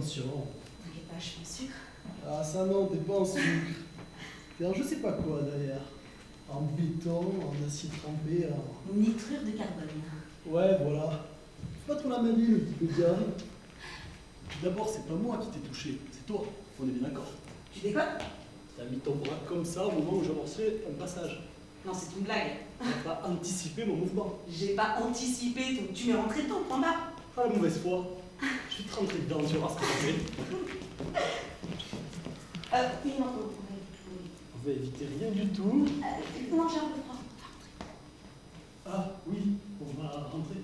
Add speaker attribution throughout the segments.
Speaker 1: attention.
Speaker 2: T'inquiète pas, je suis en sucre.
Speaker 1: Ah, ça non, t'es pas en sucre. T'es en je sais pas quoi d'ailleurs. En béton, en acier trempé, en...
Speaker 2: Nitrure de carbone.
Speaker 1: Ouais, voilà. Faut pas trop la manie, le petit gars. D'abord, c'est pas moi qui t'ai touché, c'est toi. On est bien d'accord.
Speaker 2: Tu déconnes?
Speaker 1: T'as mis ton bras comme ça au moment où j'amorçais un passage.
Speaker 2: Non, c'est une blague.
Speaker 1: T'as pas anticipé mon mouvement.
Speaker 2: J'ai pas anticipé, donc tu m'es rentré dedans, point barre.
Speaker 1: Ah, la mauvaise foi. Je suis trempé dedans, tu vas ce que c'est.
Speaker 2: Non,
Speaker 1: On va éviter rien du tout.
Speaker 2: non, j'ai un peu froid.
Speaker 1: Ah, oui, on va rentrer.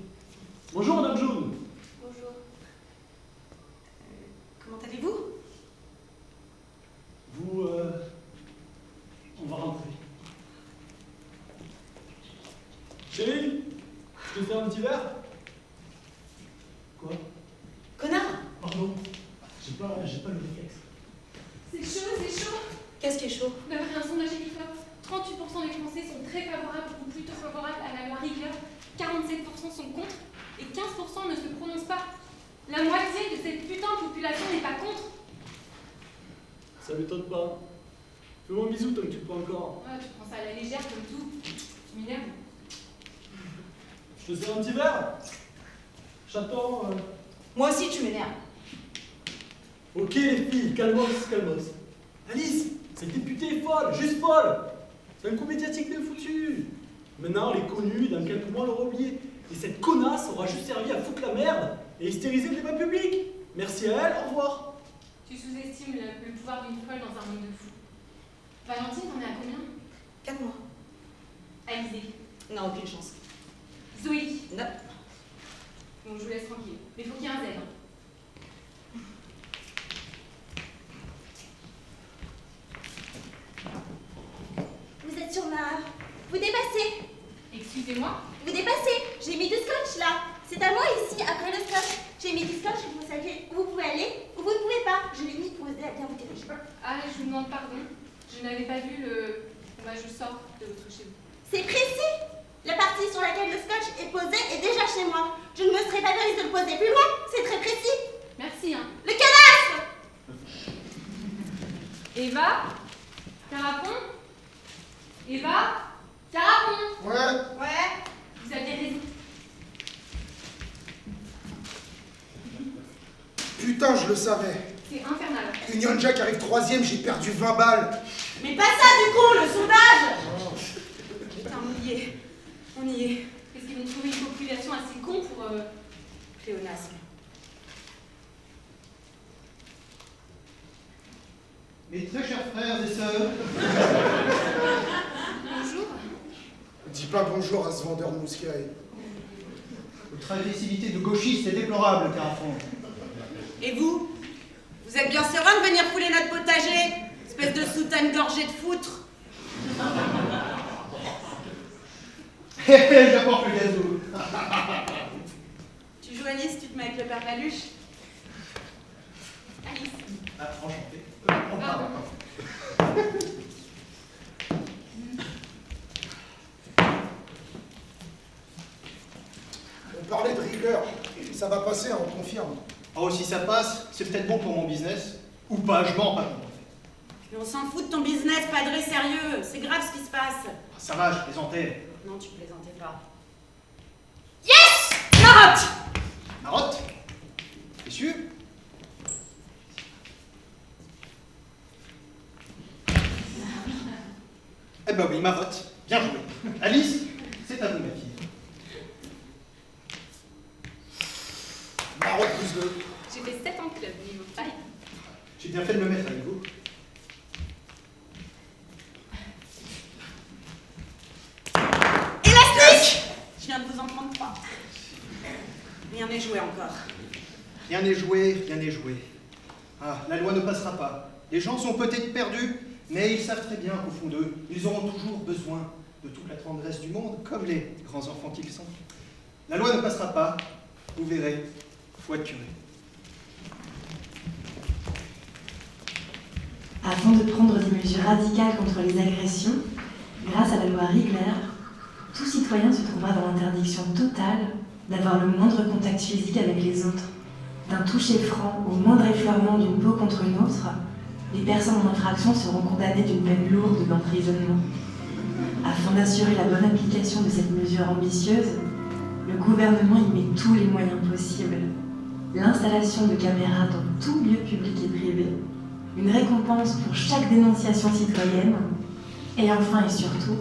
Speaker 1: Bonjour, Madame Jaune.
Speaker 2: Bonjour. Comment allez-vous?
Speaker 1: Vous, on va rentrer. Chérie, je te fais un petit verre? Quoi?
Speaker 2: Connard!
Speaker 1: Pardon, j'ai pas le réflexe.
Speaker 3: C'est chaud.
Speaker 2: Qu'est-ce qui est chaud?
Speaker 3: D'après un sondage Ipsos, 38% des Français sont très favorables ou plutôt favorables à la loi Riegler, 47% sont contre et 15% ne se prononcent pas. La moitié de cette putain de population n'est pas contre.
Speaker 1: Ça m'étonne pas. Fais-moi un bisou tant que tu le peux encore.
Speaker 3: Ouais, tu prends ça à la légère comme tout. Tu m'énerves.
Speaker 1: Je te sers un petit verre? J'attends.
Speaker 2: Moi aussi, tu m'énerves.
Speaker 1: Ok les filles, calmos. Alice, cette députée est folle, juste folle. C'est un coup médiatique de foutu. Maintenant, elle est connue, dans quelques mois, on l'aura oublié. Et cette connasse aura juste servi à foutre la merde et hystériser le débat public. Merci à elle, au revoir.
Speaker 3: Tu sous-estimes le pouvoir d'une folle dans un monde de fous. Valentine, t'en es à combien?
Speaker 2: 4 mois.
Speaker 3: Alizé.
Speaker 2: Non, aucune chance.
Speaker 3: Zoé.
Speaker 2: Non.
Speaker 3: Bon, je vous laisse tranquille. Mais faut qu'il y ait un Z.
Speaker 4: Vous êtes sur ma... Vous dépassez.
Speaker 3: Excusez-moi.
Speaker 4: Vous dépassez. J'ai mis du scotch là. C'est à moi ici, après le scotch. J'ai mis du scotch et vous savez où vous pouvez aller ou vous ne pouvez pas. Je l'ai mis pour vous aider à bien vous diriger.
Speaker 3: Ah, je vous demande pardon. Je n'avais pas vu le... Bah, je sors de votre chez vous.
Speaker 4: C'est précis. La partie sur laquelle le scotch est posé est déjà chez moi. Je ne me serais pas permise de le poser plus loin. C'est très précis.
Speaker 3: Merci, hein.
Speaker 4: Le cadastre.
Speaker 3: Eva? Carapon? Eva? Carapon?
Speaker 4: Ouais.
Speaker 3: Vous aviez raison.
Speaker 5: Putain, je le savais.
Speaker 3: C'est infernal.
Speaker 5: Union Jack arrive 3ème, j'ai perdu 20 balles.
Speaker 2: Mais pas ça du coup, le sondage! Putain, on y est. On y est.
Speaker 3: Est-ce qu'ils vont trouver une population assez con pour...
Speaker 2: Pléonasme.
Speaker 6: Mes très chers frères et sœurs,
Speaker 3: Bonjour.
Speaker 5: Dis pas bonjour à ce vendeur de mousquetaires.
Speaker 6: votre agressivité de gauchiste est déplorable, Carafon.
Speaker 2: Et vous? Vous êtes bien serein de venir fouler notre potager? Espèce de soutane gorgée de foutre.
Speaker 6: J'apporte le gazou.
Speaker 2: Tu joues Alice, tu te mets avec le père Baluche?
Speaker 3: Alice.
Speaker 6: Ah, enchanté.
Speaker 3: Pardon.
Speaker 5: On parlait de Riegler. Ça va passer, hein, on confirme.
Speaker 6: Oh, si ça passe, c'est peut-être bon pour mon business. Ou pas, je mens pas contre.
Speaker 2: Mais on s'en fout de ton business, padré sérieux. C'est grave ce qui se passe.
Speaker 6: Ah, ça va, je plaisantais.
Speaker 2: Non, tu plaisantais pas. Yes! Marotte!
Speaker 6: Marotte? T'es sûr? Eh ben oui, Marotte. Bien joué. Alice, c'est à vous, ma fille.
Speaker 5: Marotte plus 2.
Speaker 3: J'ai fait 7 ans de club, niveau taille.
Speaker 6: J'ai bien fait de me mettre avec vous.
Speaker 2: Élastique! Je viens de vous en prendre 3. Rien n'est joué encore.
Speaker 6: Rien n'est joué, rien n'est joué. Ah, la loi ne passera pas. Les gens sont peut-être perdus, mais ils savent très bien qu'au fond d'eux, ils auront toujours besoin de toute la tendresse du monde, comme les grands enfants qu'ils sont. La loi ne passera pas, vous verrez, faut être curé.
Speaker 7: Afin de prendre des mesures radicales contre les agressions, grâce à la loi Riegler, tout citoyen se trouvera dans l'interdiction totale d'avoir le moindre contact physique avec les autres, D'un toucher franc au moindre effleurement d'une peau contre une autre, les personnes en infraction seront condamnées d'une peine lourde d'emprisonnement. Afin d'assurer la bonne application de cette mesure ambitieuse, le gouvernement y met tous les moyens possibles. L'installation de caméras dans tout lieu public et privé, une récompense pour chaque dénonciation citoyenne, et enfin et surtout,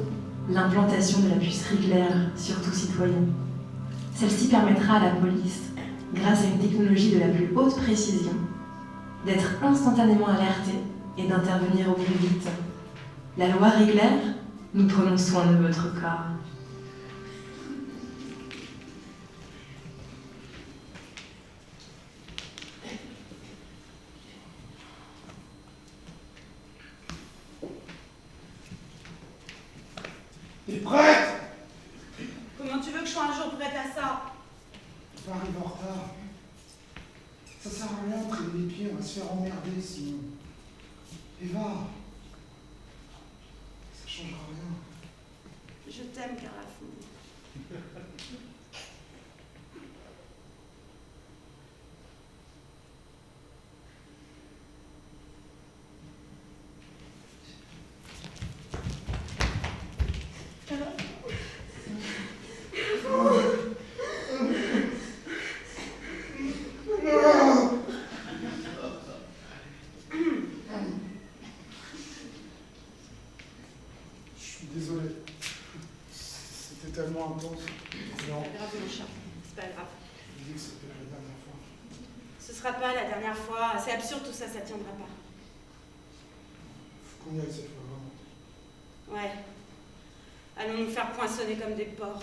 Speaker 7: l'implantation de la puce Riegler sur tout citoyen. Celle-ci permettra à la police, grâce à une technologie de la plus haute précision, d'être instantanément alertée et d'intervenir au plus vite. La loi Riegler, nous prenons soin de votre corps.
Speaker 5: T'es prête?
Speaker 2: Comment tu veux que je sois un jour prête à ça?
Speaker 5: Tu vas arriver en retard. Ça sert à rien de traîner les pieds, on va se faire emmerder sinon. Eva, ça changera rien.
Speaker 2: Je t'aime, Carafou.
Speaker 5: Désolé. C'était tellement intense. Non,
Speaker 2: C'est pas grave, mon chat. C'est pas grave.
Speaker 5: je dis que c'était la dernière fois.
Speaker 2: Ce sera pas la dernière fois. C'est absurde tout ça, ça tiendra pas.
Speaker 5: Faut qu'on y aille cette fois, vraiment.
Speaker 2: Ouais. Allons nous faire poinçonner comme des porcs.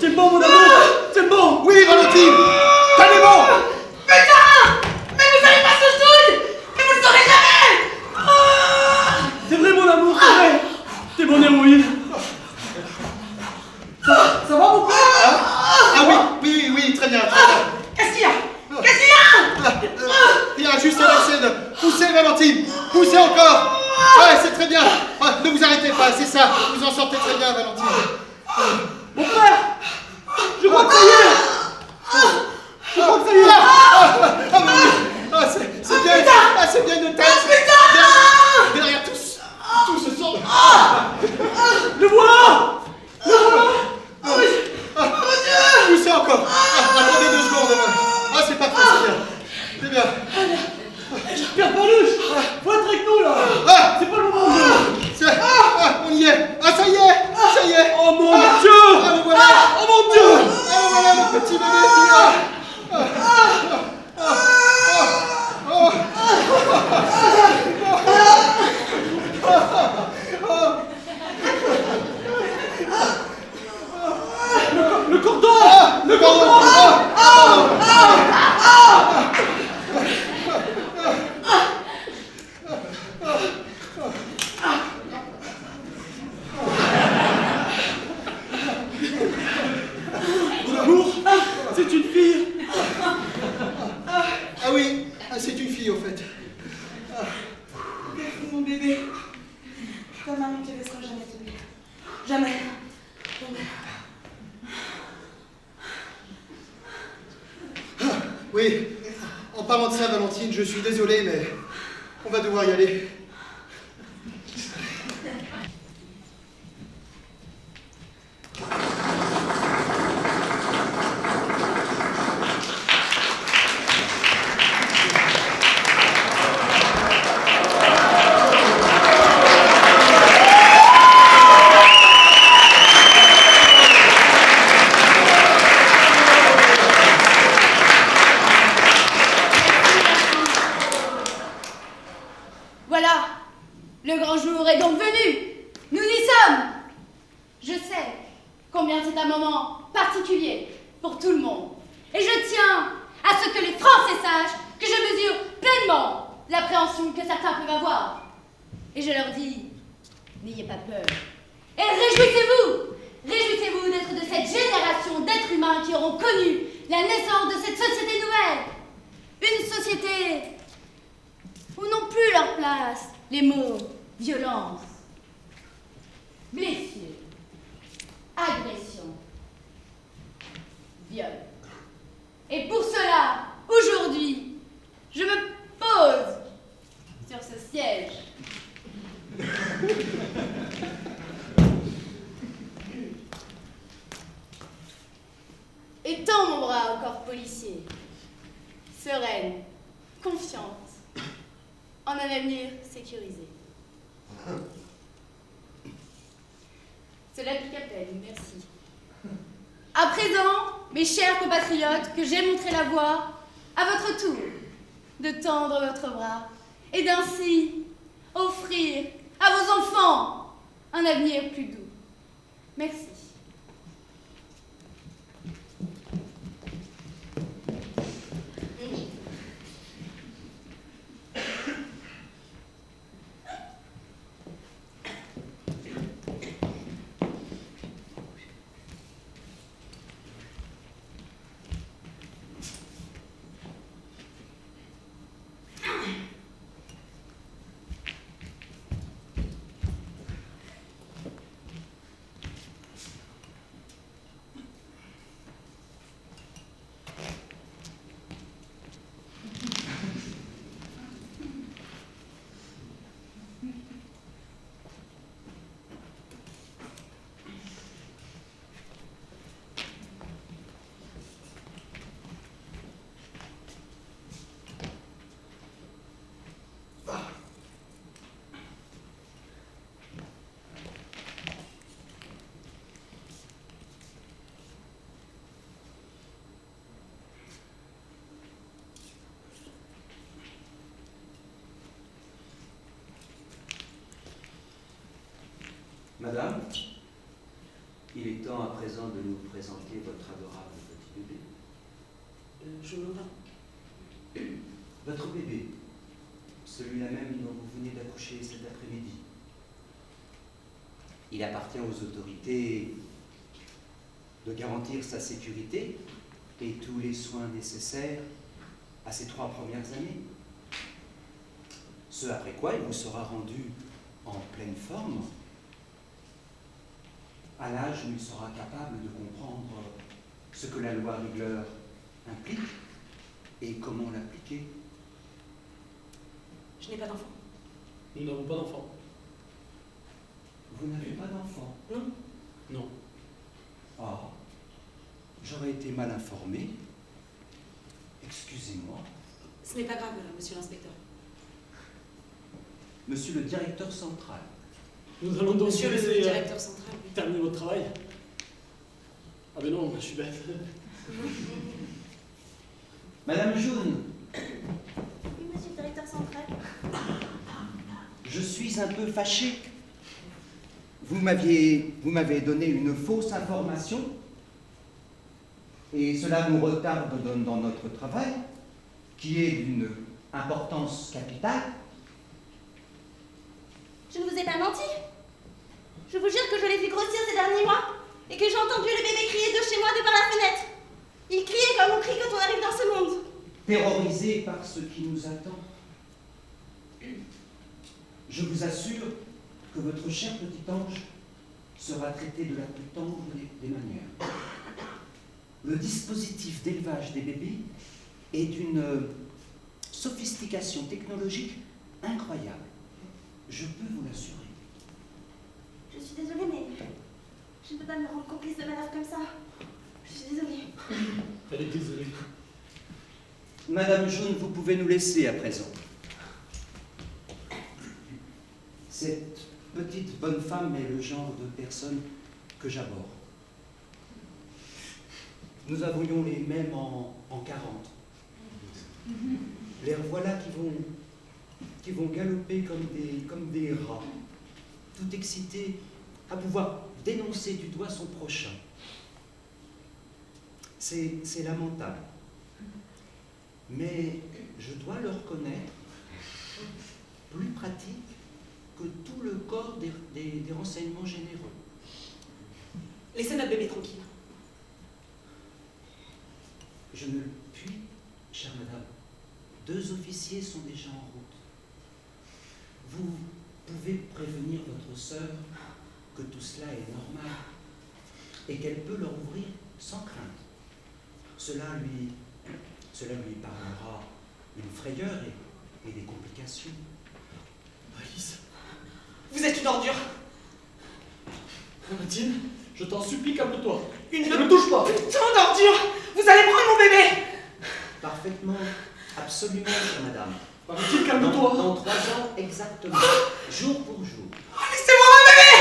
Speaker 1: C'est bon, mon amour! C'est bon!
Speaker 6: Oui, Valentine! Calmez-vous!
Speaker 1: C'est vrai, mon amour, c'est vrai! T'es mon héroïne! Ça va, mon père?
Speaker 6: Ah oui, très bien, très bien.
Speaker 2: Qu'est-ce qu'il y a?
Speaker 6: Il y a juste à scène. Poussez, Valentine! Poussez encore! Ouais, c'est très bien! Ah, ne vous arrêtez pas, c'est ça! Vous en sortez très bien, Valentine!
Speaker 1: Mon frère! Je crois que ça y est! Je crois que ça y est!
Speaker 6: Ah, mais oui! Ah, c'est bien! Ah, c'est bien une tête! Derrière tout ce sang!
Speaker 1: Le voilà!
Speaker 6: Poussez encore! Attendez 2 secondes! Ah, c'est parfait, c'est bien! C'est bien!
Speaker 1: Père Paluche! Faut être avec nous, là!
Speaker 6: Ah!
Speaker 1: C'est pas le moment de...
Speaker 6: On y est! Ah, ça y est!
Speaker 1: Oh mon Dieu!
Speaker 6: Ah, le voilà!
Speaker 1: Oh mon Dieu!
Speaker 6: Ah, voilà le petit bébé qui est là!
Speaker 1: Le cordon!
Speaker 6: Le cordon!
Speaker 1: Mon amour, c'est une fille!
Speaker 6: Ah oui, c'est une fille au fait.
Speaker 2: Mon bébé. Ta maman ne te laissera jamais tomber. Jamais.
Speaker 6: Oui, en parlant de ça, Valentine, je suis désolé, mais on va devoir y aller.
Speaker 8: Voilà, le grand jour est donc venu. Nous y sommes. Je sais combien c'est un moment particulier pour tout le monde. Et je tiens à ce que les Français sachent que je mesure pleinement l'appréhension que certains peuvent avoir. Et je leur dis, n'ayez pas peur. Et réjouissez-vous! Réjouissez-vous d'être de cette génération d'êtres humains qui auront connu la naissance de cette société nouvelle. Une société où n'ont plus leur place les mots violence, blessure, agression, viol. Et pour cela, aujourd'hui, je me pose sur ce siège. Et tends mon bras au corps policier, sereine, confiante, en un avenir sécurisé. Cela pique à peine, merci. À présent, mes chers compatriotes, que j'ai montré la voie, à votre tour de tendre votre bras et d'ainsi offrir à vos enfants un avenir plus doux. Merci.
Speaker 9: Madame, il est temps à présent de nous présenter votre adorable petit bébé.
Speaker 2: Je m'en vais.
Speaker 9: Votre bébé, celui-là même dont vous venez d'accoucher cet après-midi. Il appartient aux autorités de garantir sa sécurité et tous les soins nécessaires à ces 3 premières années. Ce après quoi il vous sera rendu en pleine forme, à l'âge où il sera capable de comprendre ce que la loi Rigler implique et comment l'appliquer.
Speaker 2: Je n'ai pas d'enfant.
Speaker 1: Nous n'avons pas d'enfant.
Speaker 9: Vous n'avez pas d'enfant?
Speaker 1: Non.
Speaker 9: Ah, j'aurais été mal informé. Excusez-moi.
Speaker 2: Ce n'est pas grave, monsieur l'inspecteur.
Speaker 9: Monsieur le directeur central.
Speaker 1: Nous allons donc
Speaker 2: Monsieur
Speaker 1: vous
Speaker 2: le
Speaker 1: laisser
Speaker 2: directeur central, oui.
Speaker 1: terminer votre travail. Ah ben non, je suis bête.
Speaker 9: Madame Jaune,
Speaker 4: Oui, monsieur le directeur central.
Speaker 9: je suis un peu fâché. Vous m'avez donné une fausse information et cela nous retarde dans notre travail, qui est d'une importance capitale.
Speaker 4: Je ne vous ai pas menti. Je vous jure que je l'ai vu grossir ces derniers mois et que j'ai entendu le bébé crier de chez moi de par la fenêtre. Il criait comme on crie quand on arrive dans ce monde.
Speaker 9: Terrorisé par ce qui nous attend. Je vous assure que votre cher petit ange sera traité de la plus tendre des manières. Le dispositif d'élevage des bébés est d'une sophistication technologique incroyable. Je peux vous l'assurer.
Speaker 4: Je suis désolée, mais je ne peux pas me rendre complice de manœuvre comme ça. Je suis désolée.
Speaker 1: Elle est désolée.
Speaker 9: Madame Jaune, vous pouvez nous laisser à présent. Cette petite bonne femme est le genre de personne que j'aborde. Nous avions les mêmes en 40. Les revoilà qui vont galoper comme des rats, tout excités à pouvoir dénoncer du doigt son prochain. C'est lamentable. mais je dois le reconnaître, plus pratique que tout le corps des renseignements généraux.
Speaker 2: Laissez notre bébé tranquille.
Speaker 9: Je ne le puis, chère madame. 2 officiers sont déjà en route. Vous pouvez prévenir votre sœur que tout cela est normal et qu'elle peut leur ouvrir sans crainte. Cela lui épargnera une frayeur et des complications.
Speaker 1: Alice, vous êtes une ordure. Mathilde, je t'en supplie, calme-toi. Ne me touche pas.
Speaker 2: Tant d'ordures. Vous allez prendre mon bébé.
Speaker 9: Parfaitement, absolument, chère madame.
Speaker 1: Mathilde, calme-toi.
Speaker 9: Dans 3 ans exactement, jour pour jour.
Speaker 2: Oh, laissez-moi mon bébé.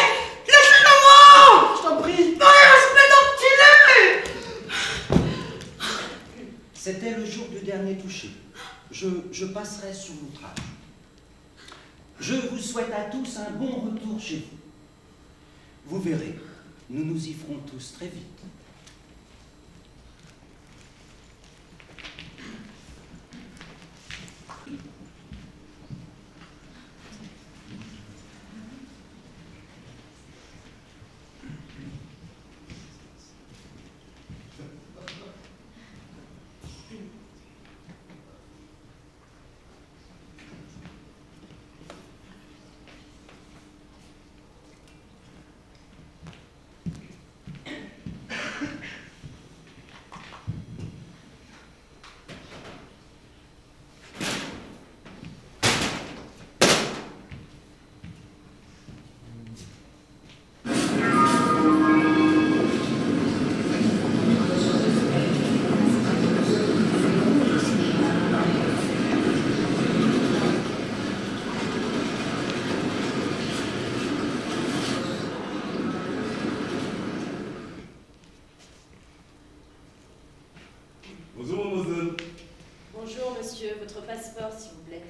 Speaker 2: Laissez-le-moi.
Speaker 1: Je t'en prie.
Speaker 2: Non, espèce d'enculé.
Speaker 9: C'était le jour du dernier toucher. Je passerai sur l'outrage. Je vous souhaite à tous un bon retour chez vous. Vous verrez, nous nous y ferons tous très vite.
Speaker 10: Bonjour, mademoiselle.
Speaker 4: Bonjour, monsieur. Votre passeport, s'il vous plaît.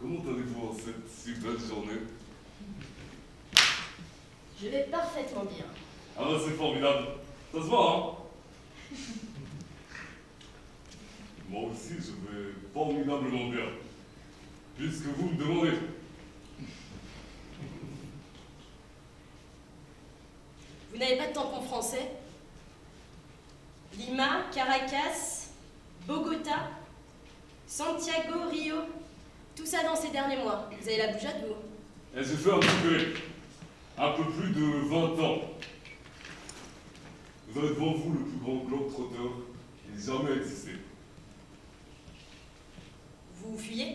Speaker 10: Comment allez-vous en cette si belle journée?
Speaker 4: Je vais parfaitement bien.
Speaker 10: Ah bah c'est formidable. Ça se voit, hein? Moi aussi, je vais formidablement bien. Puisque vous me demandez.
Speaker 4: Vous n'avez pas de tampon français? Lima, Caracas, Bogota, Santiago, Rio, tout ça dans ces derniers mois. Vous avez la bougeotte, vous?
Speaker 10: Et j'ai fait un peu plus de 20 ans. Vous avez devant vous le plus grand globe-trotteur qui ait jamais existé.
Speaker 4: Vous fuyez?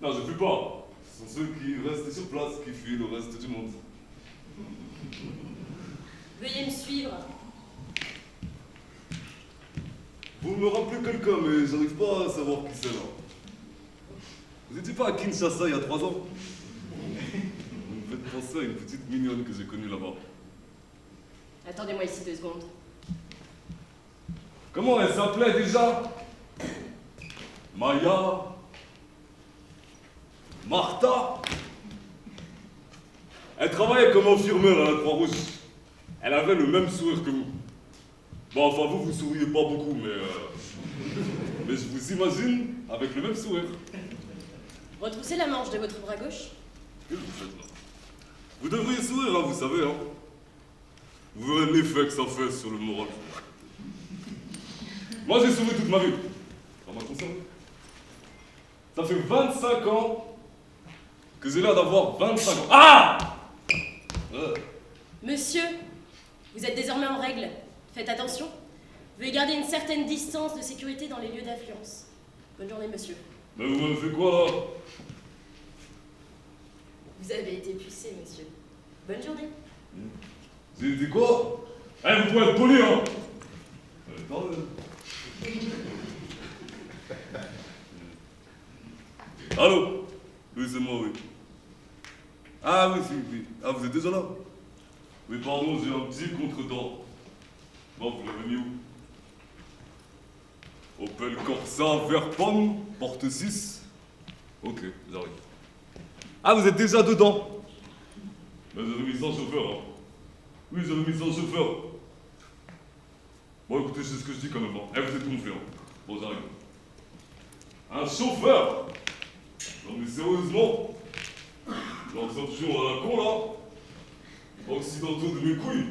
Speaker 10: Non, je ne fuis pas. Ce sont ceux qui restent sur place qui fuient le reste du monde.
Speaker 4: Veuillez me suivre.
Speaker 10: Vous me rappelez quelqu'un, mais j'arrive pas à savoir qui c'est là. Vous n'étiez pas à Kinshasa il y a 3 ans? Vous me faites penser à une petite mignonne que j'ai connue là-bas.
Speaker 4: Attendez-moi ici 2 secondes.
Speaker 10: Comment elle s'appelait déjà? Maya? Martha? Elle travaillait comme infirmière à la Croix-Rouge. Elle avait le même sourire que vous. Bon, enfin, vous souriez pas beaucoup, mais je vous imagine avec le même sourire.
Speaker 4: Retroussez la manche de votre bras gauche.
Speaker 10: Qu'est-ce que vous faites là? Vous devriez sourire, hein, vous savez, hein. Vous verrez l'effet que ça fait sur le moral. Moi, j'ai souri toute ma vie. Ça m'a concerné. Ça fait 25 ans que j'ai l'air d'avoir 25 ans. Ah!
Speaker 4: Monsieur, vous êtes désormais en règle. Faites attention. Veuillez garder une certaine distance de sécurité dans les lieux d'affluence. Bonne journée, monsieur.
Speaker 10: Mais vous m'avez fait quoi, là?
Speaker 4: Vous avez été pucé, monsieur. Bonne journée.
Speaker 10: J'ai dit quoi? Eh, vous pouvez être poli, hein? Attendez. Allô? Oui, c'est moi, oui. Ah oui, oui. Ah, vous êtes déjà là? Oui, pardon, j'ai un petit contretemps. Bon, vous l'avez mis où? Opel Corsa, vert pomme, porte 6. Ok, j'arrive. Ah, vous êtes déjà dedans? Mais j'avais mis sans chauffeur, hein. Oui, j'avais mis sans chauffeur. Bon, écoutez, c'est ce que je dis quand même. Eh, vous êtes confiants. Bon, j'arrive. Un chauffeur. Non, mais sérieusement. Genre, ça toujours à la con, là. Occidentaux de mes couilles.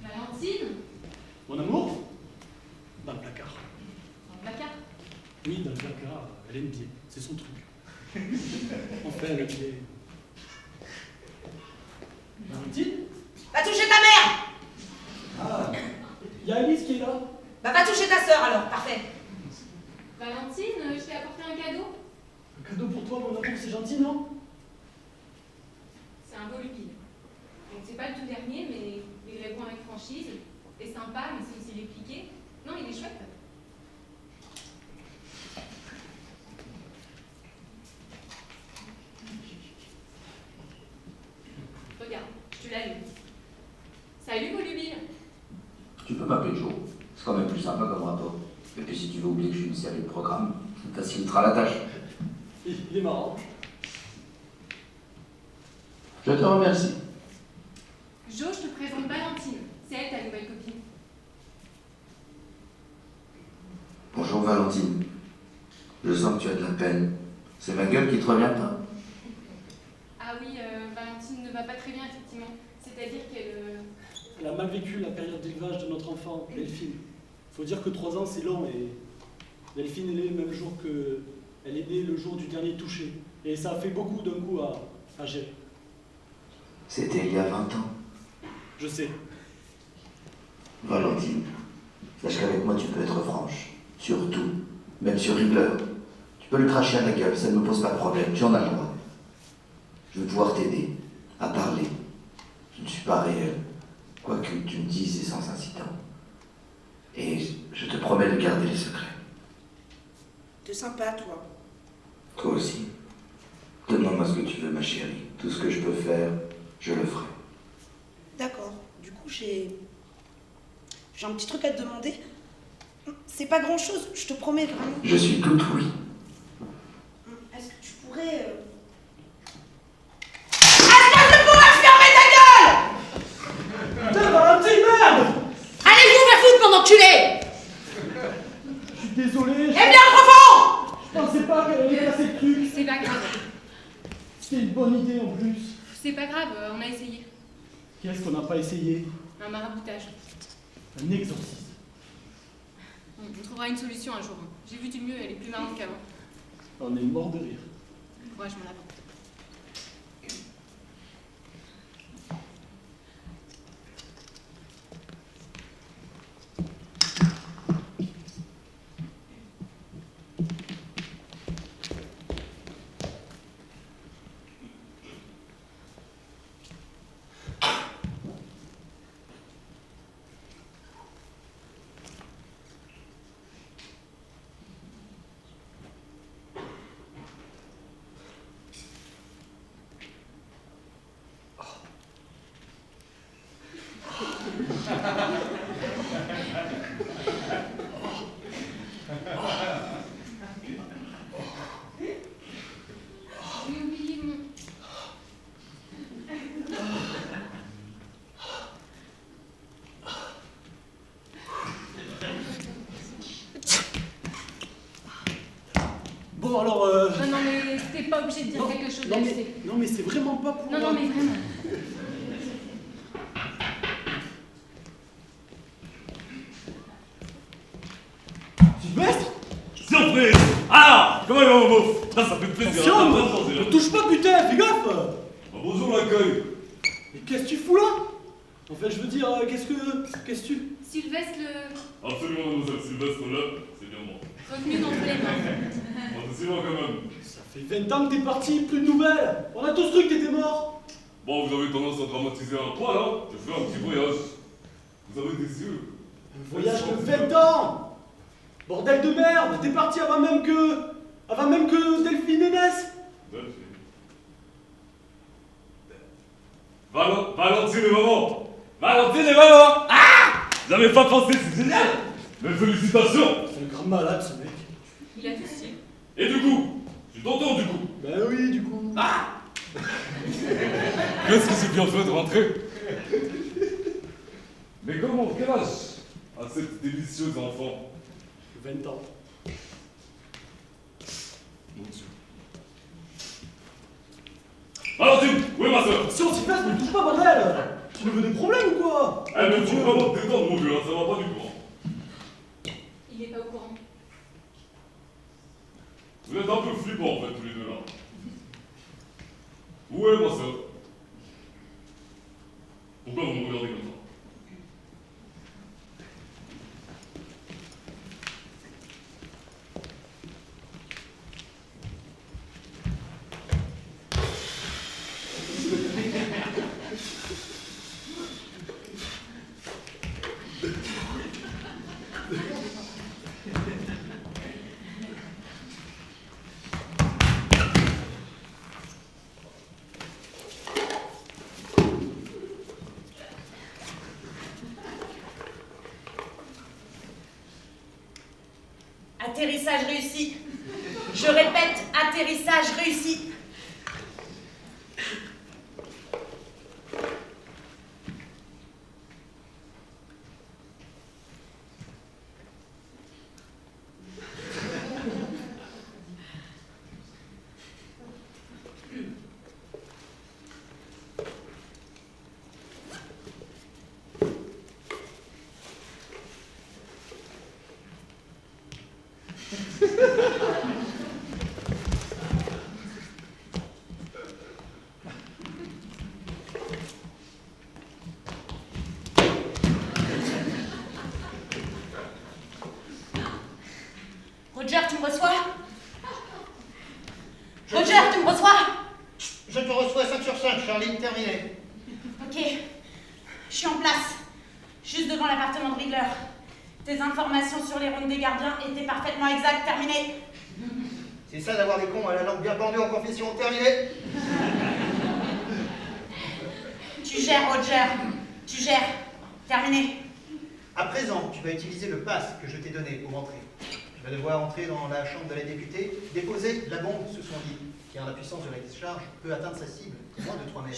Speaker 3: Valentine?
Speaker 1: Mon amour? Dans le placard.
Speaker 3: Dans le placard?
Speaker 1: Oui, dans le placard, elle aime bien. C'est son truc. Enfin, elle aime bien. Valentine?
Speaker 2: Va toucher ta mère!
Speaker 1: Ah, il y a Alice qui est là.
Speaker 2: Bah va toucher ta sœur alors, parfait.
Speaker 3: Valentine, je t'ai apporté un cadeau.
Speaker 1: Un cadeau pour toi, mon amour, c'est gentil, non?
Speaker 3: C'est un volubile. Donc c'est pas le tout dernier, mais il répond avec franchise. Et sympa, mais c'est aussi répliqué. Non, il est chouette. Regarde, je te l'allume. Salut volubile.
Speaker 11: Tu peux m'appeler Joe. C'est quand même plus sympa comme rapport. Et puis si tu veux oublier que je suis une série de programmes, ça facilitera la tâche.
Speaker 1: Il est marrant.
Speaker 11: Je te remercie.
Speaker 3: Jo, je te présente Valentine. C'est elle ta nouvelle copine.
Speaker 11: Bonjour Valentine. Je sens que tu as de la peine. C'est ma gueule qui te revient pas.
Speaker 3: Ah oui, Valentine ne va pas très bien, effectivement. C'est-à-dire qu'elle...
Speaker 1: Elle a mal vécu la période d'élevage de notre enfant, Delphine. Faut dire que 3 ans, c'est long, et Delphine est née le même jour que... Elle est née le jour du dernier toucher. Et ça a fait beaucoup d'un coup à gérer.
Speaker 11: C'était il y a 20 ans.
Speaker 1: Je sais.
Speaker 11: Valentine, sache qu'avec moi tu peux être franche. Sur tout, même sur Riegler. Tu peux le cracher à la gueule, ça ne me pose pas de problème, tu en as le droit. Je veux pouvoir t'aider, à parler. Je ne suis pas réel, quoi que tu me dises et sans incitant. Et je te promets de garder les secrets.
Speaker 2: T'es sympa, toi.
Speaker 11: Toi aussi. Demande-moi ce que tu veux, ma chérie. Tout ce que je peux faire, je le ferai.
Speaker 2: D'accord. Du coup, j'ai un petit truc à te demander. C'est pas grand-chose, je te promets vraiment.
Speaker 11: Je suis tout oui.
Speaker 2: Est-ce que tu pourrais... Espèce de pouvoir fermer ta gueule!
Speaker 1: Putain, Valentine, merde!
Speaker 2: Allez, vous faire foutre pendant que tu l'es!
Speaker 1: Je suis désolé.
Speaker 2: Eh bien, profond!
Speaker 1: Je pensais pas qu'elle allait casser le truc.
Speaker 3: C'est pas grave.
Speaker 1: C'était une bonne idée en plus.
Speaker 3: C'est pas grave, on a essayé.
Speaker 1: Qu'est-ce qu'on n'a pas essayé?
Speaker 3: Un maraboutage.
Speaker 1: Un exorcisme.
Speaker 3: On trouvera une solution un jour. J'ai vu du mieux, elle est plus marrante qu'avant.
Speaker 1: On est mort de rire.
Speaker 3: Courage, mon lapin. J'ai oublié mon...
Speaker 1: Bon, alors...
Speaker 3: Non, mais t'es pas obligé de dire quelque chose,
Speaker 1: non,
Speaker 3: là,
Speaker 1: mais,
Speaker 3: tu sais.
Speaker 1: non, mais c'est vraiment pas pour...
Speaker 3: Non, mais vraiment.
Speaker 1: Sylvestre?
Speaker 10: Surprise! Ah! Comment il va mon beauf? Ça fait plaisir.
Speaker 1: Attention, ne touche pas, putain, fais gaffe!
Speaker 10: Ah, bonjour l'accueil.
Speaker 1: Mais qu'est-ce que tu fous là? Enfin, je veux dire, qu'est-ce que tu...
Speaker 3: Sylvestre, le...
Speaker 10: Absolument, mademoiselle Sylvestre, là, c'est bien moi.
Speaker 3: Revenu d'entre les mains.
Speaker 10: Ah, c'est loin quand même.
Speaker 1: Ça fait 20 ans que t'es parti, plus de nouvelles. On a tous cru que t'étais mort.
Speaker 10: Bon, vous avez tendance à dramatiser un poil, hein? J'ai fait un petit voyage. Vous avez des yeux.
Speaker 1: Un voyage de 20 ans. Bordel de merde, t'es parti avant même que Delphine ne naisse.
Speaker 10: Delphine. Valentine et maman! Valentine et maman! Ah! Vous n'avez pas pensé, c'est génial! Mes félicitations!
Speaker 1: C'est un grand malade, ce mec.
Speaker 3: Il a tout style.
Speaker 10: Et du coup? Je suis tonton du coup!
Speaker 1: Ben oui, du coup.
Speaker 10: Ah! Qu'est-ce que c'est bien fait de rentrer? Mais comment? Quel âge a cette délicieuse enfant?
Speaker 1: 20 ans.
Speaker 10: Mon Dieu. Alors Tim, où est ma soeur?
Speaker 1: Scientifique, ne touche pas, bordel! Tu me veux des problèmes ou quoi?
Speaker 10: Elle me trouve vraiment détendre, mon vieux, hein, ça va pas du tout.
Speaker 3: Il n'est pas au courant.
Speaker 10: Vous êtes un peu flippants, en fait, tous les deux, là. Où est ma soeur? Pourquoi vous me regardez comme ça?
Speaker 2: Atterrissage réussi. Je répète, atterrissage réussi. Roger, tu me reçois? Roger, tu me reçois?
Speaker 6: Je te reçois 5 sur 5, Charlie, terminé.
Speaker 2: Ok. Je suis en place. Juste devant l'appartement de Riegler. Tes informations sur les rondes des gardiens étaient parfaitement exactes. Terminé.
Speaker 6: C'est ça d'avoir des cons à la langue bien pendue en confession, terminé.
Speaker 2: Tu gères, Roger. Tu gères. Terminé.
Speaker 6: À présent, tu vas utiliser le pass que je t'ai donné pour entrer. Tu vas devoir entrer dans la chambre de la députée, déposer la bombe sous son lit, car la puissance de la décharge peut atteindre sa cible, qui est moins de 3 mètres.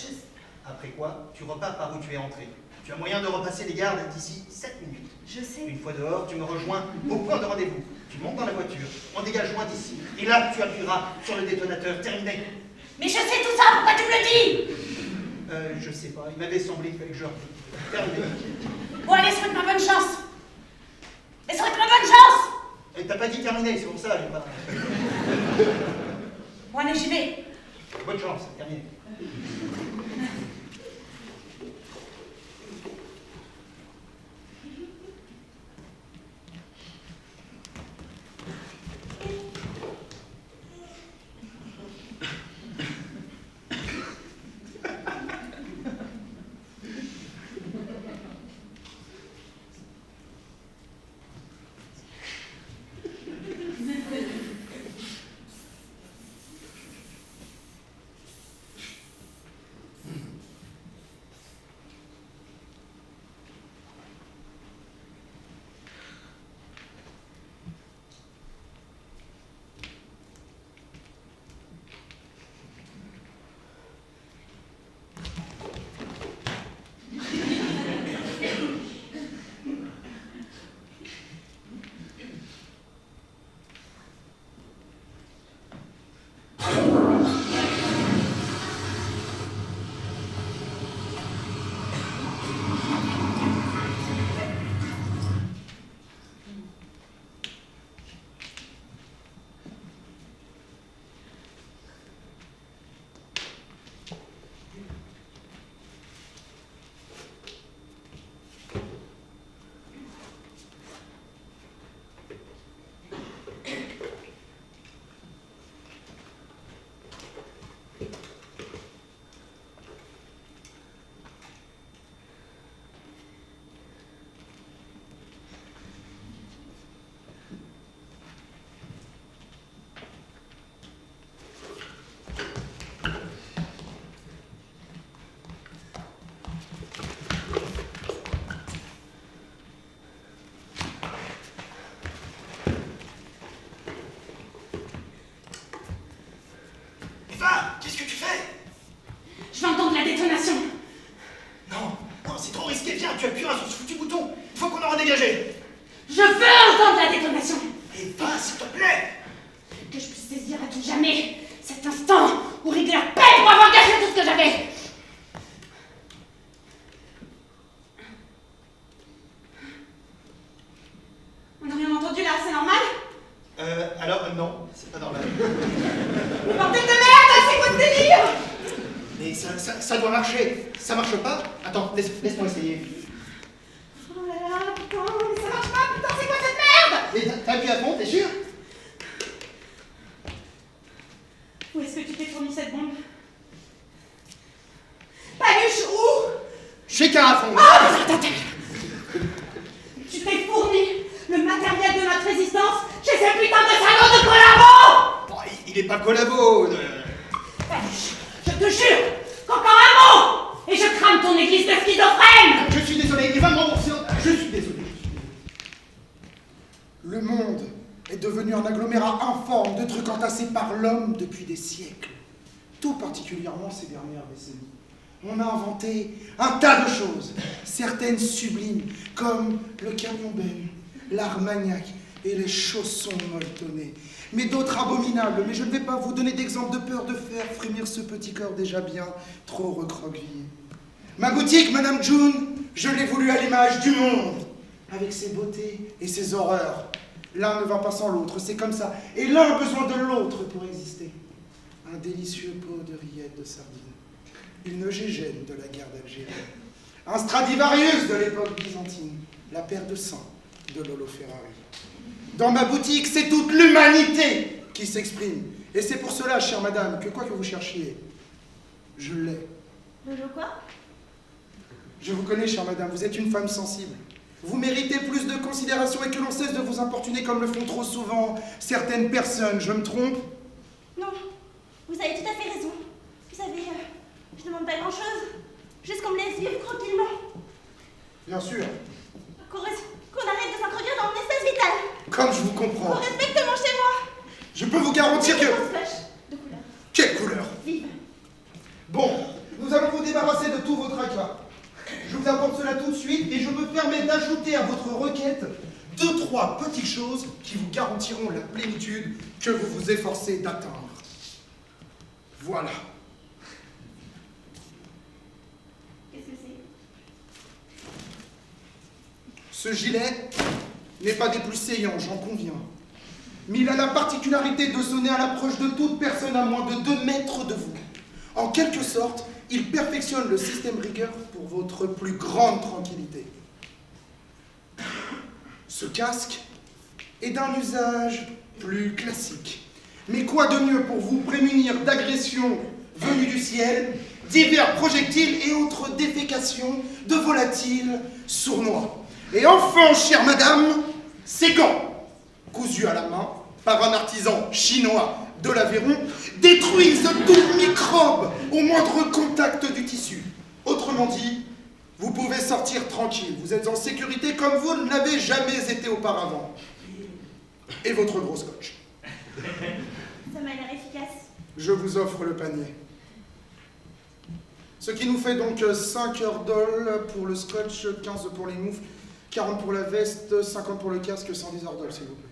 Speaker 6: Après quoi, tu repars par où tu es entré. Tu as moyen de repasser les gardes d'ici 7 minutes.
Speaker 2: Je sais.
Speaker 6: Une fois dehors, tu me rejoins au point de rendez-vous. Tu montes dans la voiture, on dégage loin d'ici. Et là, tu appuieras sur le détonateur. Terminé.
Speaker 2: Mais je sais tout ça, pourquoi tu me le dis?
Speaker 6: Je sais pas, il m'avait semblé qu'il fallait que je redise. Terminé.
Speaker 2: Bon, allez, souhaite-moi bonne chance. Et souhaite-moi bonne chance.
Speaker 6: Et t'as pas dit terminé, c'est pour ça, j'ai pas...
Speaker 2: Bon, allez, j'y vais.
Speaker 6: Bonne chance, terminé. ce foutu bouton une fois qu'on aura dégagé.
Speaker 2: Je veux entendre la détonation.
Speaker 6: Et va, s'il te plaît.
Speaker 2: Que je puisse saisir à tout jamais cet instant où Riegler paie pour avoir gâché tout ce que j'avais. On n'a rien entendu là, c'est normal?
Speaker 6: Alors, non, c'est pas normal.
Speaker 2: Bordel de merde, c'est quoi ce délire?
Speaker 6: Mais ça doit marcher. Ça marche pas? Attends, laisse-moi essayer.
Speaker 2: Oh là là, putain, mais ça marche pas, putain, c'est quoi cette merde?
Speaker 6: Et t'as appuyé à fond, t'es sûr?
Speaker 2: Où est-ce que tu t'es fourni cette bombe? Paluche, où?
Speaker 6: Chez Carafon.
Speaker 2: Ah, putain, ta gueule. Tu t'es fourni le matériel de notre résistance chez ce putain de salaud de collabo!
Speaker 6: Oh, il est pas collabo.
Speaker 2: Paluche, je te jure qu'encore un mot et je crame ton église de schizophrène!
Speaker 6: Je suis désolé, il va me rembourser. Je suis désolé.
Speaker 5: Le monde est devenu un agglomérat informe de trucs entassés par l'homme depuis des siècles. Tout particulièrement ces dernières décennies. On a inventé un tas de choses, certaines sublimes, comme le camion-benne, l'Armagnac et les chaussons molletonnés. Mais d'autres abominables, mais je ne vais pas vous donner d'exemples de peur de faire frémir ce petit corps déjà bien trop recroquevillé. Ma boutique, Madame June, je l'ai voulue à l'image du monde, avec ses beautés et ses horreurs. L'un ne va pas sans l'autre, c'est comme ça. Et l'un a besoin de l'autre pour exister. Un délicieux pot de rillettes de sardines. Une Gégène de la guerre d'Algérie. Un Stradivarius de l'époque byzantine. La paire de sang de Lolo Ferrari. Dans ma boutique, c'est toute l'humanité qui s'exprime. Et c'est pour cela, chère madame, que quoi que vous cherchiez, je l'ai.
Speaker 4: Lolo quoi?
Speaker 5: Je vous connais, chère madame, vous êtes une femme sensible. Vous méritez plus de considération et que l'on cesse de vous importuner comme le font trop souvent certaines personnes. Je me trompe?
Speaker 4: Non, vous avez tout à fait raison. Vous savez, je demande pas grand-chose. Juste qu'on me laisse vivre tranquillement.
Speaker 5: Bien sûr.
Speaker 4: Qu'on arrête de s'introduire dans mon espace vital.
Speaker 5: Comme je vous comprends.
Speaker 4: Qu'on respecte mon chez-moi.
Speaker 5: Je peux vous garantir que...
Speaker 4: Un scotch de couleur.
Speaker 5: Quelle couleur?
Speaker 4: Vive.
Speaker 5: Bon, nous allons vous débarrasser de tout votre tracas. Je vous apporte cela tout de suite et je me permets d'ajouter à votre requête 2-3 petites choses qui vous garantiront la plénitude que vous vous efforcez d'atteindre. Voilà.
Speaker 4: Qu'est-ce que c'est?
Speaker 5: Ce gilet n'est pas des plus saillants, j'en conviens. Mais il a la particularité de sonner à l'approche de toute personne à moins de 2 mètres de vous. En quelque sorte, il perfectionne le système rigueur pour votre plus grande tranquillité. Ce casque est d'un usage plus classique. Mais quoi de mieux pour vous prémunir d'agressions venues du ciel, divers projectiles et autres défécations de volatiles sournois. Et enfin, chère madame, ces gants, cousus à la main par un artisan chinois de l'Aveyron, détruisent tout microbe au moindre contact du tissu. Autrement dit, vous pouvez sortir tranquille. Vous êtes en sécurité comme vous ne l'avez jamais été auparavant. Et votre gros scotch.
Speaker 4: Ça m'a l'air efficace.
Speaker 5: Je vous offre le panier. Ce qui nous fait donc 5 heures d'ol pour le scotch, 15 pour les moufles, 40 pour la veste, 50 pour le casque, 110 heures d'ol, s'il vous plaît.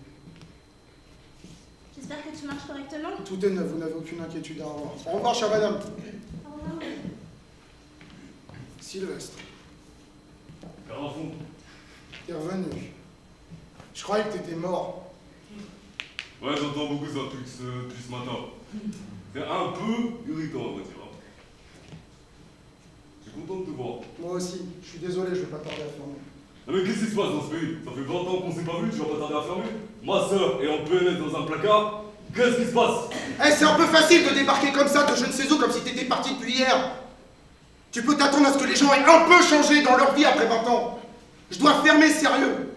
Speaker 4: J'espère que tu marches correctement.
Speaker 5: Tout est neuf, vous n'avez aucune inquiétude à avoir. Au revoir, chère madame.
Speaker 4: Au revoir.
Speaker 5: Sylvestre.
Speaker 10: Carafon.
Speaker 5: T'es revenu. Je croyais que t'étais mort.
Speaker 10: Ouais, j'entends beaucoup ça depuis ce matin. C'est un peu irritant, on va dire. Je suis content de te voir.
Speaker 5: Moi aussi. Je suis désolé, je vais pas tarder à fermer.
Speaker 10: Ah mais qu'est-ce qui se passe dans ce pays? Ça fait 20 ans qu'on s'est pas vu, tu vas pas tarder à fermer? Ma sœur est en PNS dans un placard. Qu'est-ce qui se passe?
Speaker 5: Eh, c'est un peu facile de débarquer comme ça de je ne sais où, comme si t'étais parti depuis hier. Tu peux t'attendre à ce que les gens aient un peu changé dans leur vie après 20 ans. Je dois fermer sérieux.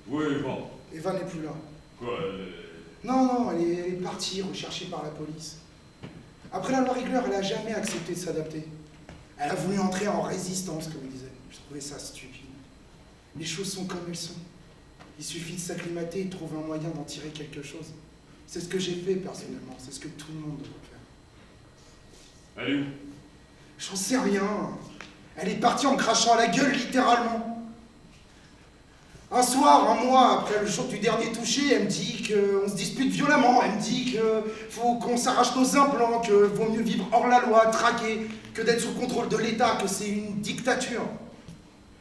Speaker 10: Oui, bon.
Speaker 5: Eva n'est plus là.
Speaker 10: Quoi,
Speaker 5: Non, elle est partie, recherchée par la police. Après la loi Riegler, elle n'a jamais accepté de s'adapter. Elle a voulu entrer en résistance, comme il disait. Je trouvais ça stupide. Les choses sont comme elles sont. Il suffit de s'acclimater et de trouver un moyen d'en tirer quelque chose. C'est ce que j'ai fait personnellement, c'est ce que tout le monde doit faire.
Speaker 10: Elle est où?
Speaker 5: J'en sais rien. Elle est partie en me crachant à la gueule, littéralement. Un soir, un mois après le jour du dernier toucher, elle me dit qu'on se dispute violemment. Elle me dit qu'il faut qu'on s'arrache nos implants, que vaut mieux vivre hors la loi, traqué, que d'être sous le contrôle de l'État, que c'est une dictature.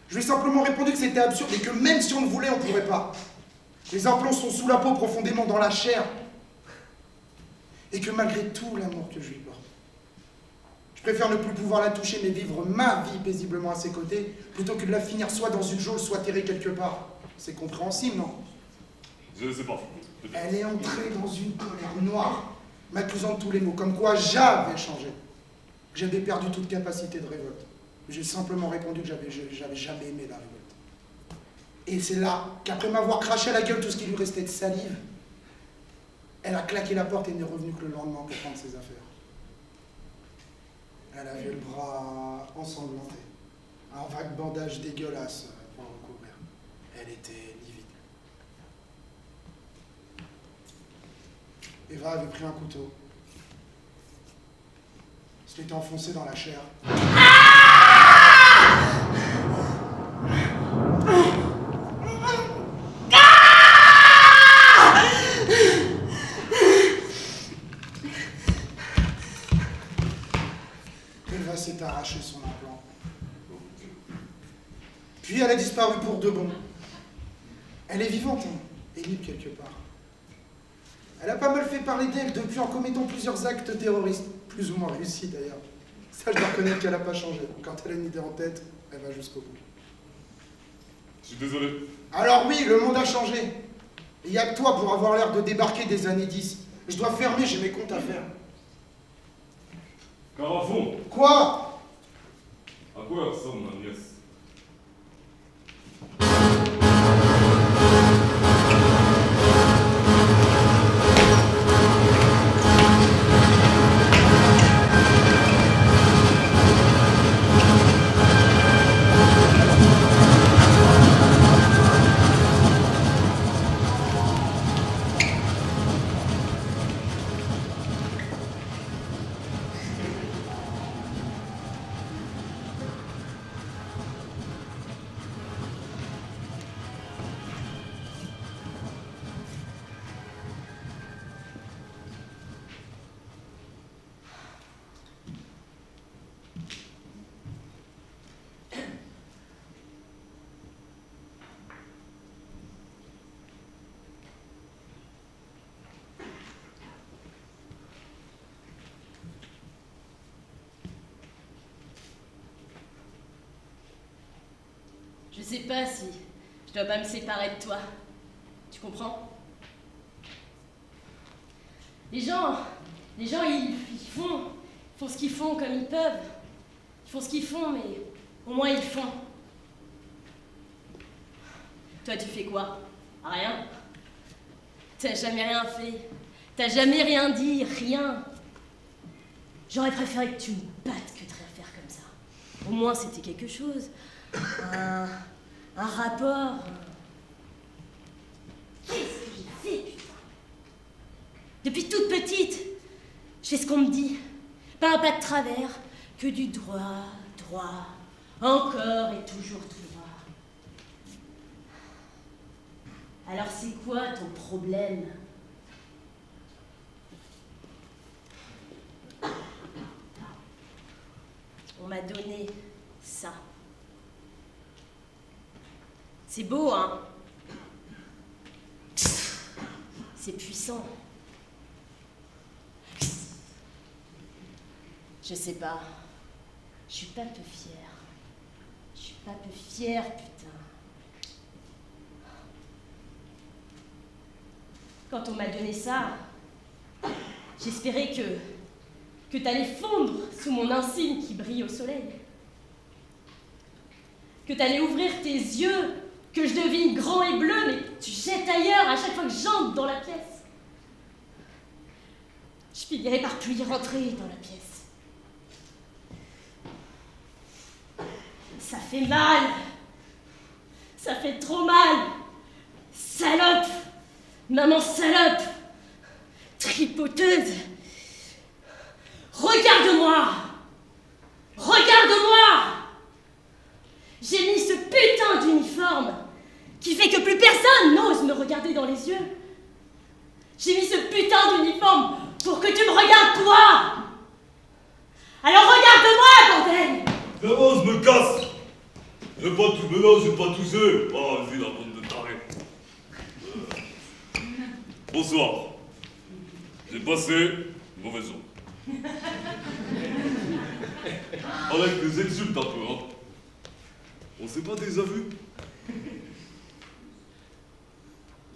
Speaker 5: Je lui ai simplement répondu que c'était absurde et que même si on le voulait, on ne pourrait pas. Les implants sont sous la peau, profondément dans la chair. Et que malgré tout l'amour que je lui porte, je préfère ne plus pouvoir la toucher mais vivre ma vie paisiblement à ses côtés, plutôt que de la finir soit dans une geôle, soit terrée quelque part. C'est compréhensible, non?
Speaker 10: Je sais pas.
Speaker 5: Elle est entrée dans une colère noire, m'accusant de tous les maux, comme quoi j'avais changé, que j'avais perdu toute capacité de révolte. J'ai simplement répondu que j'avais jamais aimé la révolte. Et c'est là qu'après m'avoir craché à la gueule tout ce qui lui restait de salive, elle a claqué la porte et n'est revenue que le lendemain pour prendre ses affaires. Elle avait le bras ensanglanté, un vague bandage dégueulasse pour le recouvrir. Elle était livide. Eva avait pris un couteau, se l'était enfoncé dans la chair. Eva s'est arraché son implant. Puis elle a disparu pour de bon. Elle est vivante, hein, et libre quelque part. Elle a pas mal fait parler d'elle depuis en commettant plusieurs actes terroristes, plus ou moins réussis d'ailleurs. Ça, je dois reconnaître qu'elle n'a pas changé. Quand elle a une idée en tête, elle va jusqu'au bout.
Speaker 10: Je suis désolé.
Speaker 5: Alors oui, le monde a changé. Et il n'y a que toi pour avoir l'air de débarquer des années 10. Je dois fermer, j'ai mes comptes à faire.
Speaker 10: Carafon,
Speaker 5: Quoi?
Speaker 10: à quoi ressemble ma nièce?
Speaker 8: Je sais pas si je dois pas me séparer de toi. Tu comprends? Les gens, ils font ce qu'ils font comme ils peuvent. Ils font ce qu'ils font, mais au moins ils font. Toi, tu fais quoi? Rien. T'as jamais rien fait. T'as jamais rien dit, rien. J'aurais préféré que tu me battes que de rien faire comme ça. Au moins, c'était quelque chose. Un rapport. Qu'est-ce que j'ai fait, putain? Depuis toute petite, je fais ce qu'on me dit. Pas un pas de travers, que du droit, encore et toujours tout droit. Alors c'est quoi ton problème? On m'a donné ça. C'est beau, hein? C'est puissant. Je sais pas. Je suis pas peu fière. Je suis pas peu fière, putain. Quand on m'a donné ça, j'espérais que t'allais fondre sous mon insigne qui brille au soleil. Que t'allais ouvrir tes yeux, que je devine grand et bleu, mais tu jettes ailleurs à chaque fois que j'entre dans la pièce. Je finirais par plus y rentrer dans la pièce. Ça fait mal. Ça fait trop mal. Salope. Maman salope. Tripoteuse. Regarde-moi.
Speaker 4: regarde-moi! J'ai mis ce putain d'uniforme qui fait que plus personne n'ose me regarder dans les yeux. J'ai mis ce putain d'uniforme pour que tu me regardes toi! Alors regarde-moi, bordel!
Speaker 10: D'avance, me casse! J'ai pas tout maintenant, j'ai pas tout seul. Oh, vas-y, la bande de tarés. Bonsoir. J'ai passé une mauvaise journée. Avec les insultes un peu, hein. On s'est pas déjà vu.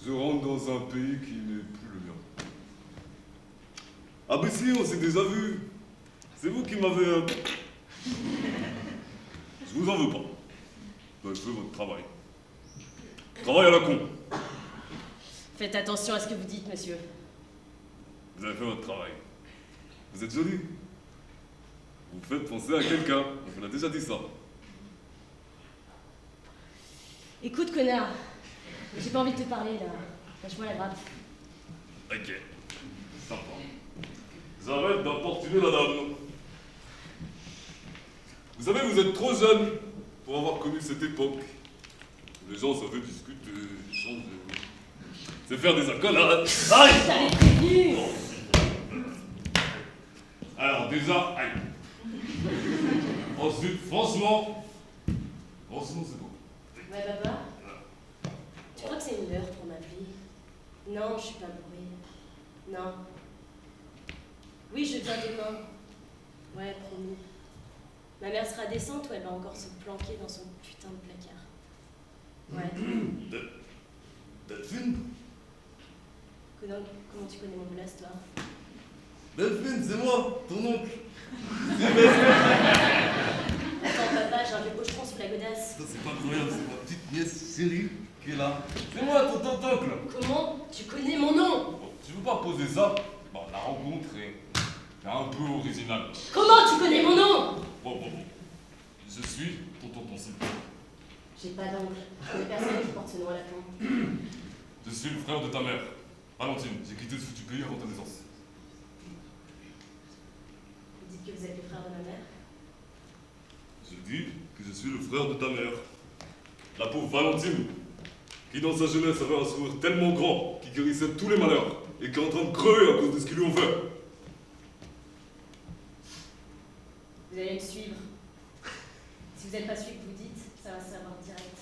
Speaker 10: Je rentre dans un pays qui n'est plus le mien. Ah ben si, on s'est déjà vu. C'est vous qui m'avez... Je vous en veux pas. Vous avez fait votre travail. Travail à la con.
Speaker 4: Faites attention à ce que vous dites, monsieur.
Speaker 10: Vous avez fait votre travail. Vous êtes joli. Vous faites penser à quelqu'un. On vous l'a déjà dit ça.
Speaker 4: Écoute, connard. J'ai pas envie de te parler, là. Lâche-moi la grappe.
Speaker 10: Ok. Sympa. J'arrête d'importuner la dame. Vous savez, vous êtes trop jeune pour avoir connu cette époque. Les gens savaient discuter, changer. C'est faire des accolades. Aïe!
Speaker 4: T'avais prévenu!
Speaker 10: Alors déjà, aïe. Ensuite, franchement, c'est beau.
Speaker 4: Ouais, papa? Tu crois que c'est une heure pour m'appeler? Non, je suis pas bourrée. Non. Oui, je viens demain. Ouais, promis. Ma mère sera décente ou elle va encore se planquer dans son putain de placard? Ouais.
Speaker 10: Delphine?
Speaker 4: Comment tu connais mon blast, toi?
Speaker 10: Delphine, c'est moi, ton oncle.
Speaker 4: Attends, papa, j'ai un vieux pocheron sous la godasse.
Speaker 10: Ça, c'est pas incroyable, c'est ma petite nièce chérie qui est là. C'est moi, ton oncle.
Speaker 4: Comment tu connais mon nom?
Speaker 10: Bon, tu veux pas poser ça? Bon, la rencontre est un peu originale.
Speaker 4: Comment tu connais mon nom?
Speaker 10: Bon. Je suis ton tonton Sylvain.
Speaker 4: J'ai pas d'oncle. Je connais personne qui porte ce nom à la fin.
Speaker 10: Je suis le frère de ta mère. Valentine, j'ai quitté ce foutu pays avant ta naissance.
Speaker 4: Vous dites que vous êtes le frère de ma mère?
Speaker 10: Je dis que je suis le frère de ta mère. La pauvre Valentine, qui dans sa jeunesse avait un sourire tellement grand, qui guérissait tous les malheurs, et qui est en train de crever à cause de ce qu'ils lui ont fait.
Speaker 4: Vous allez me suivre. Si vous n'êtes pas celui que vous dites, ça va se savoir direct.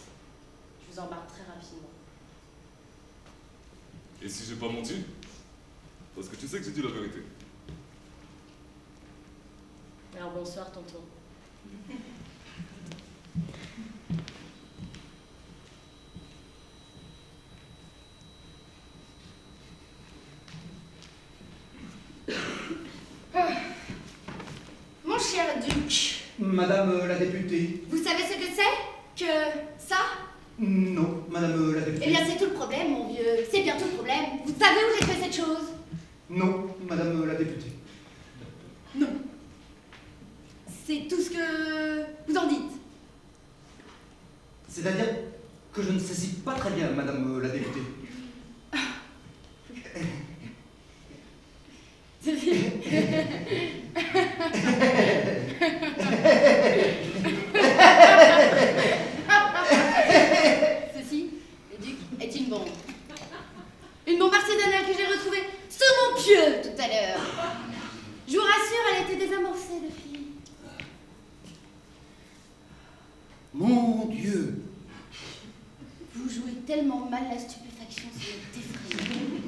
Speaker 4: Je vous embarque très rapidement.
Speaker 10: Et si j'ai pas menti? Parce que tu sais que j'ai dit la vérité.
Speaker 4: Alors bonsoir, tonton.
Speaker 8: Mon cher duc,
Speaker 6: Madame la députée.
Speaker 8: vous savez ce que c'est? Que ça?
Speaker 6: Non, madame la députée.
Speaker 8: Eh bien, c'est tout le problème, mon vieux. C'est bien tout le problème. Vous savez où j'ai fait cette chose?
Speaker 6: Non, madame la députée.
Speaker 8: Non. C'est tout ce que vous en dites.
Speaker 6: C'est-à-dire que je ne saisis pas très bien, madame la députée.
Speaker 8: Ceci, le duc, est une bombe. Une bombe artisanale que j'ai retrouvée sous mon pieu tout à l'heure. Je vous rassure, elle était désamorcée depuis.
Speaker 6: Mon Dieu!
Speaker 8: Vous jouez tellement mal la stupéfaction, c'est effrayant.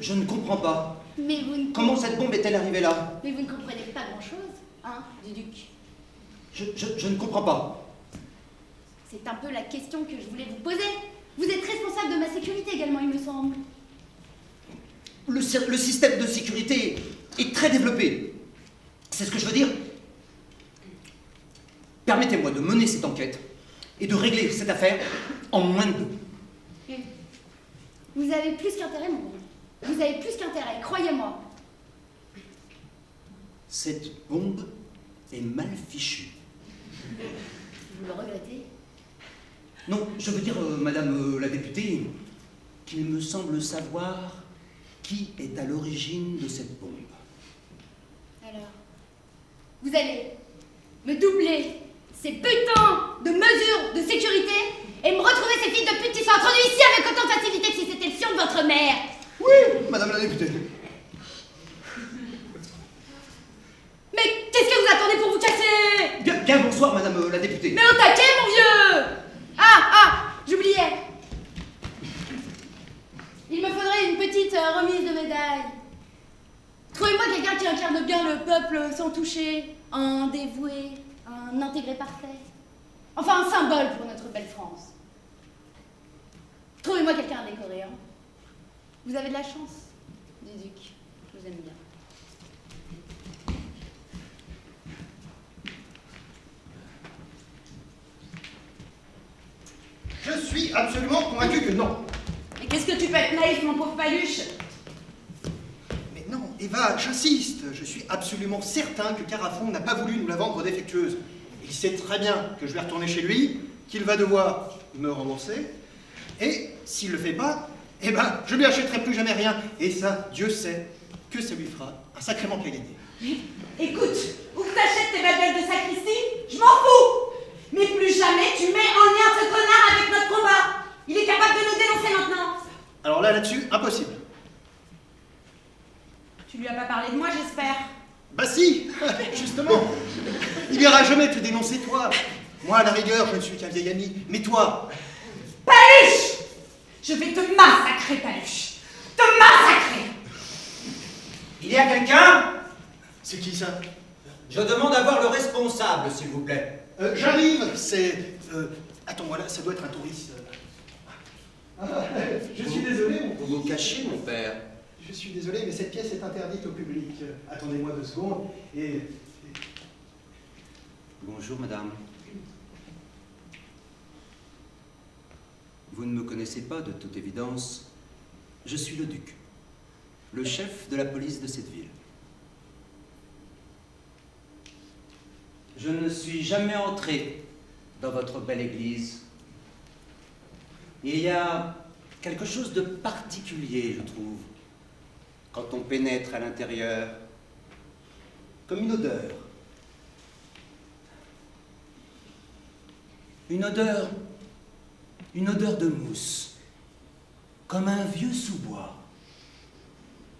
Speaker 6: Je ne comprends pas.
Speaker 8: Mais vous ne...
Speaker 6: Comment cette bombe est-elle arrivée là?
Speaker 8: Mais vous ne comprenez pas grand-chose, hein, du duc.
Speaker 6: Je ne comprends pas.
Speaker 8: C'est un peu la question que je voulais vous poser. Vous êtes responsable de ma sécurité également, il me semble.
Speaker 6: Le système de sécurité est très développé. C'est ce que je veux dire. Permettez-moi de mener cette enquête et de régler cette affaire en moins de 2.
Speaker 8: Vous avez plus qu'intérêt, mon bon. Vous avez plus qu'intérêt, croyez-moi.
Speaker 6: Cette bombe est mal fichue.
Speaker 8: Vous le regrettez?
Speaker 6: Non, je veux dire, madame la députée, qu'il me semble savoir qui est à l'origine de cette bombe.
Speaker 8: Alors, vous allez me doubler ces putains de mesures de sécurité et me retrouver ces filles de pute qui sont introduites ici avec autant de facilité que si c'était le fion de votre mère.
Speaker 6: Oui, madame la députée.
Speaker 8: Mais qu'est-ce que vous attendez pour vous casser?
Speaker 6: Bien bonsoir, madame la députée.
Speaker 8: Mais au taquet, mon vieux! J'oubliais. Il me faudrait une petite remise de médaille. Trouvez-moi quelqu'un qui incarne bien le peuple sans toucher, un dévoué, un intégré parfait. Enfin, un symbole pour notre belle France. Trouvez-moi quelqu'un à décorer, hein. Vous avez de la chance, Duduc. Je vous aime bien.
Speaker 6: Je suis absolument convaincu que non.
Speaker 2: Mais qu'est-ce que tu peux être naïf, mon pauvre paluche?
Speaker 6: Mais non, Eva, j'insiste. Je suis absolument certain que Carafon n'a pas voulu nous la vendre défectueuse. Il sait très bien que je vais retourner chez lui, qu'il va devoir me rembourser. Et s'il le fait pas, eh ben, je lui achèterai plus jamais rien. Et ça, Dieu sait que ça lui fera un sacré manque à gagner.
Speaker 2: Écoute, où que t'achètes tes babelles de sacristie, je m'en fous. Mais plus jamais tu mets en lien ce connard avec notre combat. Il est capable de nous dénoncer maintenant.
Speaker 6: Alors là-dessus, impossible.
Speaker 2: Tu lui as pas parlé de moi, j'espère.
Speaker 6: Bah si, justement. Il ira jamais te dénoncer, toi. Moi, à la rigueur, je ne suis qu'un vieil ami. Mais toi...
Speaker 2: Paluche! Je vais te massacrer, Paluche. Te massacrer.
Speaker 12: Il y a quelqu'un?
Speaker 6: C'est qui ça?
Speaker 12: Je demande à voir le responsable, s'il vous plaît.
Speaker 6: J'arrive, c'est... Attends, voilà, ça doit être un touriste. Je suis désolé, mon...
Speaker 12: Vous vous cachez, mon père.
Speaker 6: Je suis désolé, mais cette pièce est interdite au public. Attendez-moi 2 secondes, et...
Speaker 9: Bonjour, madame. Vous ne me connaissez pas, de toute évidence. Je suis le duc, le chef de la police de cette ville. Je ne suis jamais entré dans votre belle église. Il y a quelque chose de particulier, je trouve, quand on pénètre à l'intérieur, comme une odeur. Une odeur de mousse, comme un vieux sous-bois,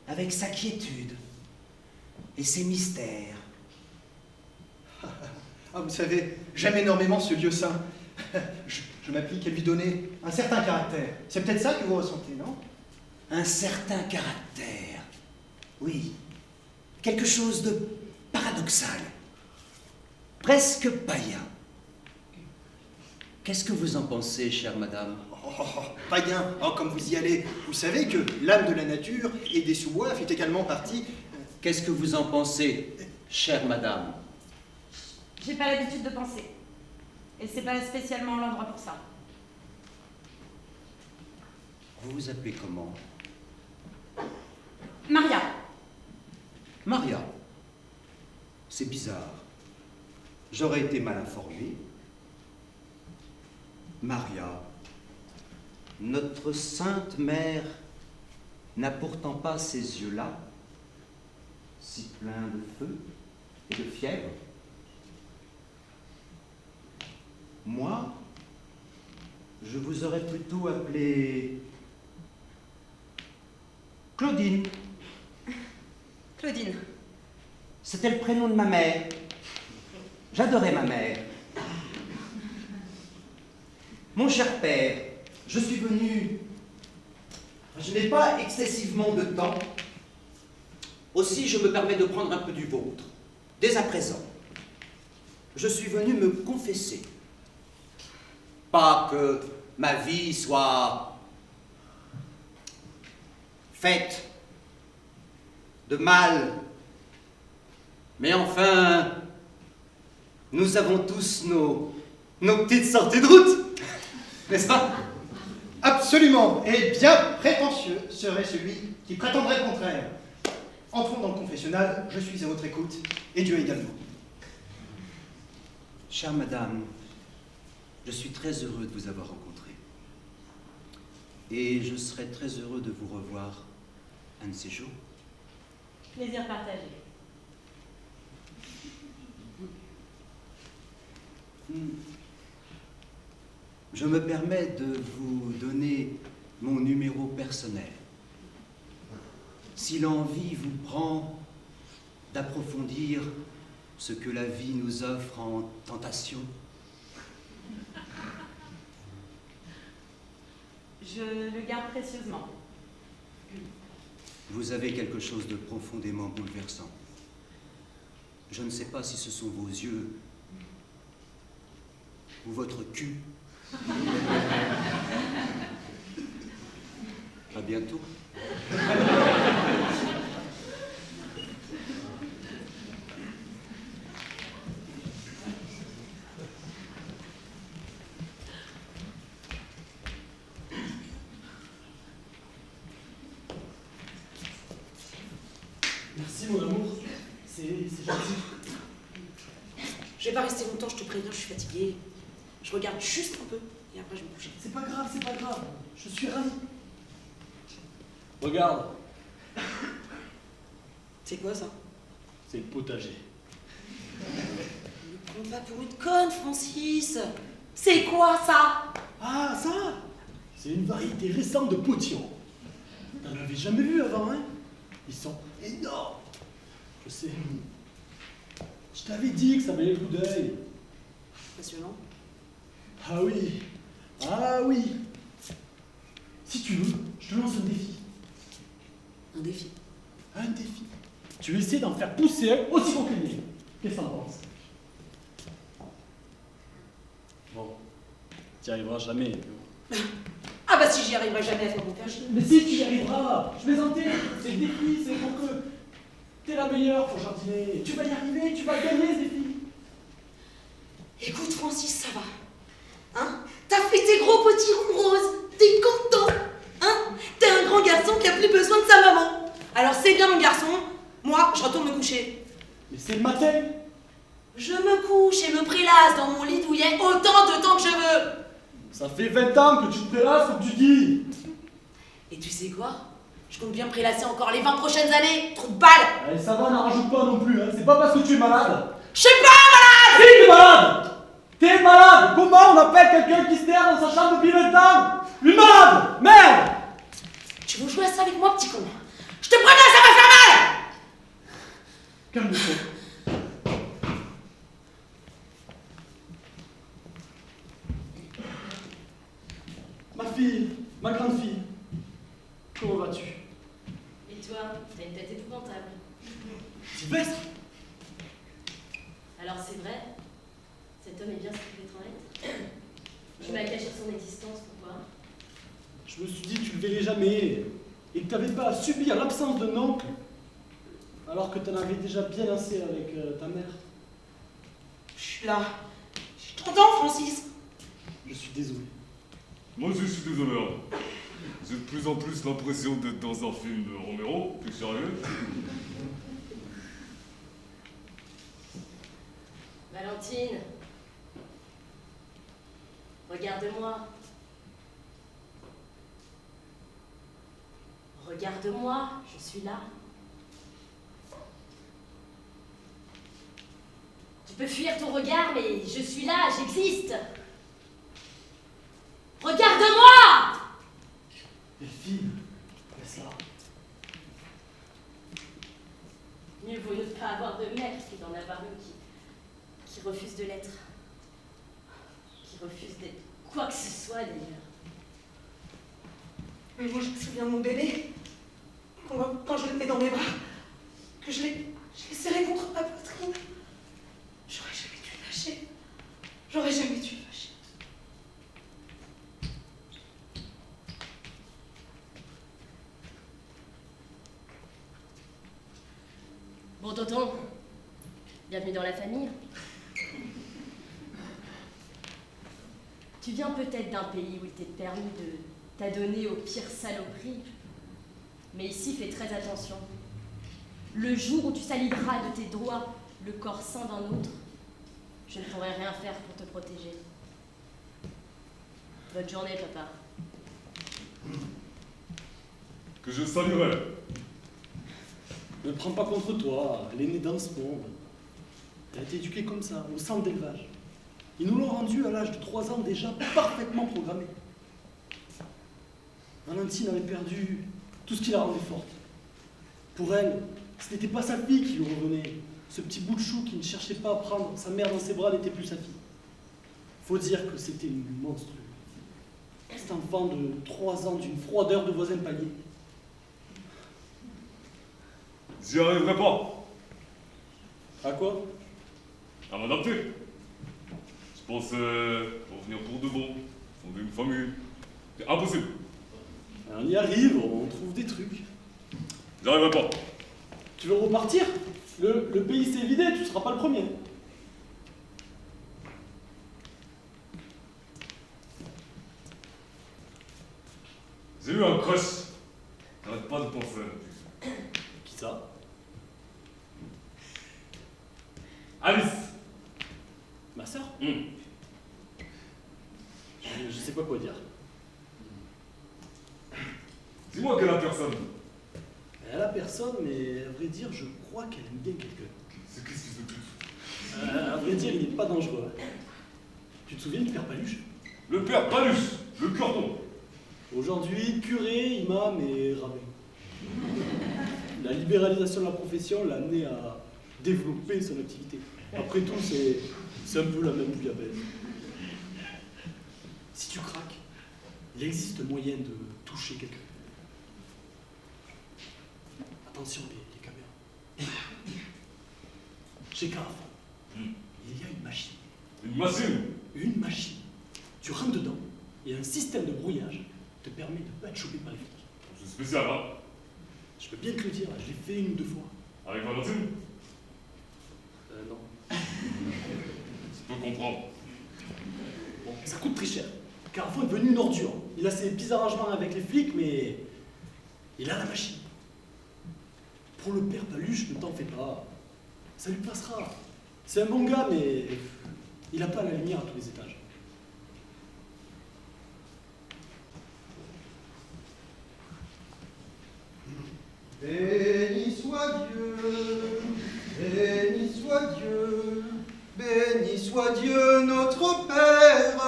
Speaker 9: avec sa quiétude et ses mystères.
Speaker 6: Ah, vous savez, j'aime énormément ce lieu saint. Je m'applique à lui donner un certain caractère. C'est peut-être ça que vous ressentez, non?
Speaker 9: Un certain caractère, oui. Quelque chose de paradoxal, presque païen. Qu'est-ce que vous en pensez, chère madame?
Speaker 6: Païen, comme vous y allez. Vous savez que l'âme de la nature et des sous-bois fait également partie...
Speaker 9: Qu'est-ce que vous en pensez, chère madame?
Speaker 2: J'ai pas l'habitude de penser. Et c'est pas spécialement l'endroit pour ça.
Speaker 9: Vous vous appelez comment?
Speaker 2: Maria.
Speaker 9: Maria. C'est bizarre. J'aurais été mal informé. Maria, notre sainte mère n'a pourtant pas ces yeux-là, si pleins de feu et de fièvre. Moi, je vous aurais plutôt appelé Claudine.
Speaker 2: Claudine.
Speaker 9: C'était le prénom de ma mère. J'adorais ma mère. Mon cher père, je suis venu... Je n'ai pas excessivement de temps. Aussi, je me permets de prendre un peu du vôtre. Dès à présent, je suis venu me confesser. Pas que ma vie soit faite de mal, mais enfin, nous avons tous nos petites sorties de route, n'est-ce pas?
Speaker 6: Absolument, et bien prétentieux serait celui qui prétendrait le contraire. Entrons dans le confessionnal, je suis à votre écoute, et Dieu également.
Speaker 9: Chère madame, je suis très heureux de vous avoir rencontré. Et je serai très heureux de vous revoir un de ces jours.
Speaker 2: Plaisir partagé.
Speaker 9: Je me permets de vous donner mon numéro personnel. Si l'envie vous prend d'approfondir ce que la vie nous offre en tentation.
Speaker 2: Je le garde précieusement.
Speaker 9: Vous avez quelque chose de profondément bouleversant. Je ne sais pas si ce sont vos yeux ou votre cul. À bientôt.
Speaker 1: Merci mon amour, c'est gentil.
Speaker 2: Je vais pas rester longtemps, je te préviens, je suis fatiguée. Je regarde juste un peu et après je vais me coucher.
Speaker 1: C'est pas grave, je suis ravi. Regarde,
Speaker 2: C'est quoi ça?
Speaker 1: c'est le potager.
Speaker 2: Ne prends pas pour une conne, Francis. C'est quoi ça?
Speaker 1: Ah, ça, c'est une variété récente de potions. T'en avais jamais vu avant, hein? Ils sont énormes. Je sais. Je t'avais dit que ça valait le coup d'œil.
Speaker 2: Passionnant.
Speaker 1: Ah oui. Ah oui. Si tu veux, je te lance un défi.
Speaker 2: Un défi.
Speaker 1: Un défi. Tu essaies d'en faire pousser un aussi gros que le mien. Qu'est-ce que t'en penses? Bon, t'y arriveras jamais.
Speaker 2: Ah bah si j'y arriverai jamais à faire mon faire chier.
Speaker 1: Mais si, tu y arriveras. Je plaisantais. C'est le défi, c'est pour que t'es la meilleure pour jardiner. Tu vas y arriver, tu vas gagner ce défi.
Speaker 2: Écoute Francis, ça va. Hein? T'as fait tes gros petits ronds roses. T'es content. Hein? T'es un grand garçon qui a plus besoin de sa maman. Alors c'est bien mon garçon. Moi, je retourne me coucher.
Speaker 1: Mais c'est le matin.
Speaker 2: Je me couche et me prélasse dans mon lit douillet autant de temps que je veux.
Speaker 1: Ça fait 20 ans que tu te prélasses comme tu dis.
Speaker 2: Et tu sais quoi? Je compte bien me prélasser encore les 20 prochaines années. Trop de balles.
Speaker 1: Allez, ça va, n'en rajoute pas non plus. Hein. C'est pas parce que tu es malade.
Speaker 2: Je suis pas malade.
Speaker 1: Si, t'es malade. T'es malade. Comment on appelle quelqu'un qui se terre dans sa chambre depuis 20 ans? Une malade. Merde.
Speaker 2: Tu veux jouer à ça avec moi, petit con? Je te préviens, ça va faire mal.
Speaker 1: Calme-toi. Ma fille, ma grande fille, comment vas-tu?
Speaker 4: Et toi, t'as une tête épouvantable.
Speaker 1: Sylvestre?
Speaker 4: Alors c'est vrai, cet homme est bien ce qu'il peut être. Tu m'as caché son existence, pourquoi?
Speaker 1: Je me suis dit que tu le verrais jamais et que tu n'avais pas à subir l'absence d'un oncle alors que tu en avais déjà bien assez avec ta mère.
Speaker 2: Je suis là. Je t'entends, Francis.
Speaker 1: Je suis désolé.
Speaker 10: Moi aussi, je suis désolé. Hein. J'ai de plus en plus l'impression d'être dans un film de Romero. T'es sérieux?
Speaker 4: Valentine, regarde-moi. Regarde-moi, je suis là. Tu peux fuir ton regard, mais je suis là, j'existe. Regarde-moi!
Speaker 1: Delphine, laisse-la.
Speaker 4: Mieux vaut ne pas avoir de mec que d'en avoir une qui refuse de l'être. Qui refuse d'être quoi que ce soit d'ailleurs.
Speaker 2: Mais moi, je me souviens de mon bébé. Quand je le mets dans mes bras, que je l'ai serré contre ma poitrine. J'aurais jamais dû le lâcher. J'aurais jamais dû le lâcher.
Speaker 4: Bon, tonton, bienvenue dans la famille. Tu viens peut-être d'un pays où il t'est permis de t'adonner aux pires saloperies. Mais ici, fais très attention. Le jour où tu saliveras de tes doigts le corps sain d'un autre, je ne pourrai rien faire pour te protéger. Bonne journée, papa.
Speaker 10: Que je saluerai.
Speaker 1: Ne prends pas contre toi, elle est née dans ce monde. Elle a été éduquée comme ça, au centre d'élevage. Ils nous l'ont rendu à l'âge de 3 ans déjà parfaitement programmé. Valentine avait perdu tout ce qui la rendait forte. Pour elle, ce n'était pas sa fille qui lui revenait. Ce petit bout de chou qui ne cherchait pas à prendre sa mère dans ses bras n'était plus sa fille. Faut dire que c'était une monstrueuse. Cet enfant de 3 ans d'une froideur de voisin palier.
Speaker 10: J'y arriverai pas.
Speaker 1: À quoi?
Speaker 10: À m'adapter. Je pensais revenir pour de bon, fonder une famille. C'est impossible.
Speaker 1: On y arrive, on trouve des trucs.
Speaker 10: J'y arriverai pas.
Speaker 1: Tu veux repartir? Le pays s'est vidé, tu seras pas le premier.
Speaker 10: J'ai eu un crush. J'arrête pas de penser.
Speaker 1: Qui ça?
Speaker 10: Alice.
Speaker 1: Ma sœur? Je sais pas quoi dire.
Speaker 10: Dis-moi quelle est la personne.
Speaker 1: Elle a personne, mais à vrai dire, je crois qu'elle aime bien quelqu'un.
Speaker 10: C'est qui ce fils de pute?
Speaker 1: À vrai dire, il n'est pas dangereux. Tu te souviens du père Paluche?
Speaker 10: Le père Paluche, le cordon.
Speaker 1: Aujourd'hui, curé, imam et rabbin. La libéralisation de la profession l'a amené à développer son activité. Après tout, c'est un peu la même bouillabaisse. Si tu craques, il existe moyen de toucher quelqu'un. Attention les caméras. Chez Carrefour, il y a une machine.
Speaker 10: Une machine?
Speaker 1: Une machine. Tu rentres dedans et un système de brouillage te permet de ne pas être chopé par les flics.
Speaker 10: C'est spécial, hein?
Speaker 1: Je peux bien te le dire, je l'ai fait 1 ou 2 fois.
Speaker 10: Avec Valentine?
Speaker 1: Non.
Speaker 10: Je peux comprendre.
Speaker 1: Bon, ça coûte très cher. Carrefour est devenu une ordure. Il a ses petits arrangements avec les flics, mais il a la machine. Pour le père Paluche, ne t'en fais pas. Ça lui passera. C'est un bon gars, mais il n'a pas la lumière à tous les étages.
Speaker 6: Béni soit Dieu, béni soit Dieu, béni soit Dieu notre Père.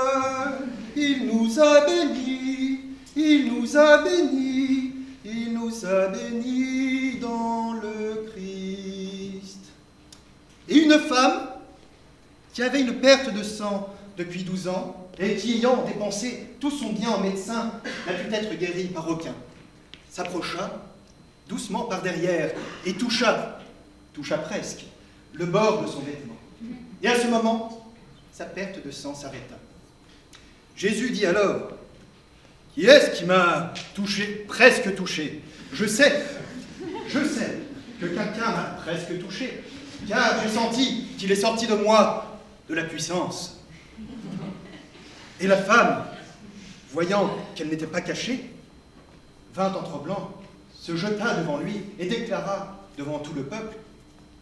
Speaker 6: Il nous a bénis, il nous a bénis, il nous a bénis dans le Christ. Et une femme qui avait une perte de sang depuis 12 ans et qui, ayant dépensé tout son bien en médecin, n'a pu être guérie par aucun, s'approcha doucement par derrière et toucha presque le bord de son vêtement. Et à ce moment, sa perte de sang s'arrêta. Jésus dit alors, « Qui est-ce qui m'a touché, presque touché? Je sais que quelqu'un m'a presque touché, car j'ai senti qu'il est sorti de moi de la puissance. » Et la femme, voyant qu'elle n'était pas cachée, vint en tremblant, se jeta devant lui et déclara devant tout le peuple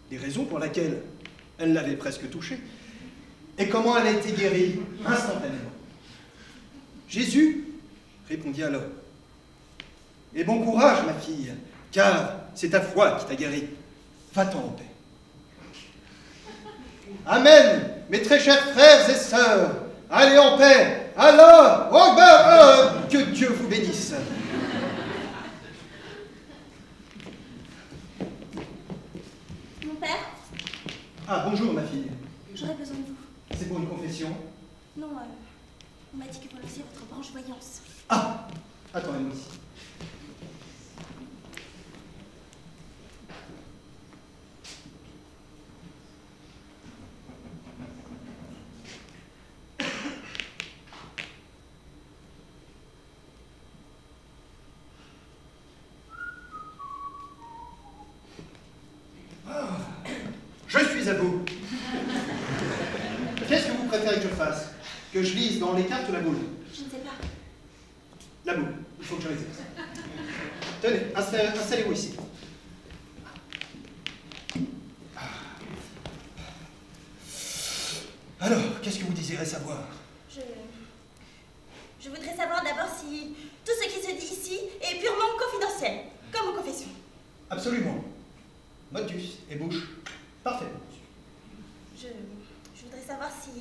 Speaker 6: les raisons pour lesquelles elle l'avait presque touché et comment elle a été guérie instantanément. Jésus répondit alors, « Et bon courage, ma fille, car c'est ta foi qui t'a guérie. Va-t'en en paix. » Amen, mes très chers frères et sœurs. Allez en paix. Allah, Akbar, que Dieu vous bénisse.
Speaker 13: Mon père?
Speaker 6: Ah, bonjour, ma fille.
Speaker 13: J'aurais besoin de vous.
Speaker 6: C'est pour une confession?
Speaker 13: Non, on m'a dit que vous lanciez votre branche voyance.
Speaker 6: Ah, attendez-moi ici. Je suis à vous. Qu'est-ce que vous préférez que je fasse? Que je lise dans les cartes ou la boule?
Speaker 13: Je ne sais pas.
Speaker 6: La boule, il faut que je lise. Tenez, installez-vous ici. Alors, qu'est-ce que vous désirez savoir?
Speaker 13: Je voudrais savoir d'abord si tout ce qui se dit ici est purement confidentiel, comme aux confessions.
Speaker 6: Absolument. Motus et bouche. Parfait.
Speaker 13: Je voudrais savoir si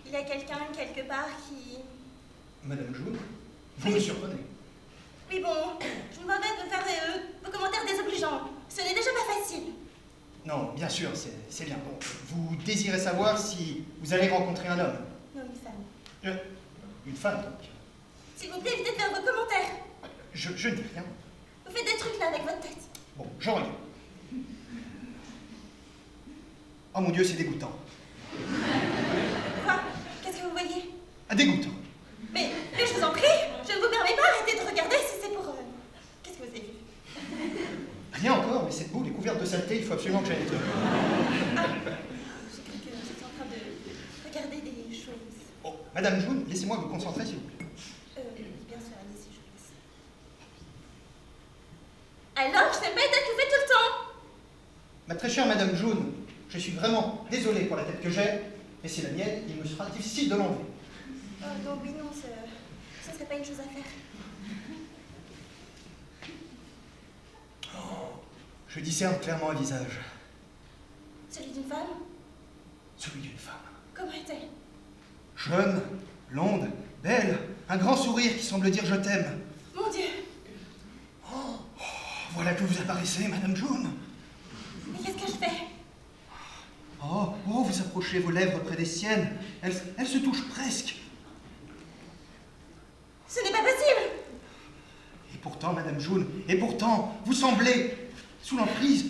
Speaker 13: Il y a quelqu'un quelque part qui...
Speaker 6: Madame June, vous me surprenez.
Speaker 13: Oui, bon, je vous demandais de faire vos commentaires désobligeants. Ce n'est déjà pas facile.
Speaker 6: Non, bien sûr, c'est bien. Bon, vous désirez savoir si vous allez rencontrer un homme.
Speaker 13: Non, une femme.
Speaker 6: Une femme, donc.
Speaker 13: S'il vous plaît, évitez de faire vos commentaires.
Speaker 6: Je ne dis rien.
Speaker 13: Vous faites des trucs là avec votre tête.
Speaker 6: Bon, je regarde. Oh mon Dieu, c'est dégoûtant.
Speaker 13: Quoi? Qu'est-ce que vous voyez?
Speaker 6: Dégoûtant.
Speaker 13: Mais je vous en prie, je ne vous permets pas d'arrêter de regarder si c'est pour... Qu'est-ce que vous avez vu?
Speaker 6: Rien encore, mais cette boule est couverte de saleté, il faut absolument que j'aille nettoyer.
Speaker 13: Ah, j'ai cru que vous étiez en train de regarder des choses.
Speaker 6: Oh, Madame June, laissez-moi me concentrer, s'il vous plaît.
Speaker 13: Bien sûr, allez-y, je vous laisse. Alors, je n'aime pas être accoupée tout le temps.
Speaker 6: Ma très chère Madame June, je suis vraiment désolé pour la tête que j'ai, mais c'est la mienne, il me sera difficile de l'enlever.
Speaker 13: Donc oui, non, ce serait pas une chose à faire.
Speaker 6: Je discerne clairement un visage.
Speaker 13: Celui d'une femme?
Speaker 6: Celui d'une femme.
Speaker 13: Comment est-elle?
Speaker 6: Jeune, blonde, belle, un grand sourire qui semble dire je t'aime.
Speaker 13: Mon Dieu!
Speaker 6: Voilà que vous apparaissez, Madame June.
Speaker 13: Mais qu'est-ce que je fais?
Speaker 6: Oh, vous approchez vos lèvres près des siennes. Elles se touchent presque.
Speaker 13: Ce n'est pas possible!
Speaker 6: Et pourtant, Madame June, et pourtant, vous semblez, sous l'emprise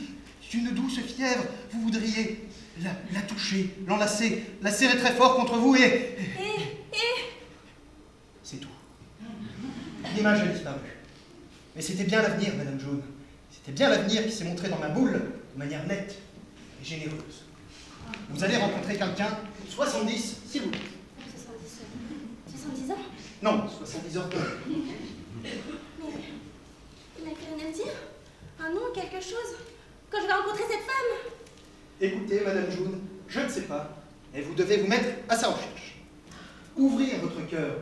Speaker 6: d'une douce fièvre, vous voudriez la toucher, l'enlacer, la serrer très fort contre vous et... C'est tout. L'image a disparu. Mais c'était bien l'avenir, Madame June. C'était bien l'avenir qui s'est montré dans ma boule de manière nette et généreuse. Vous allez rencontrer quelqu'un, 70, s'il vous plaît.
Speaker 13: 70 ans?
Speaker 6: Non, 70 heures.
Speaker 13: Mais il n'a plus rien à me dire? Un nom, quelque chose? Quand je vais rencontrer cette femme?
Speaker 6: Écoutez, Madame June, je ne sais pas, et vous devez vous mettre à sa recherche. Ouvrir votre cœur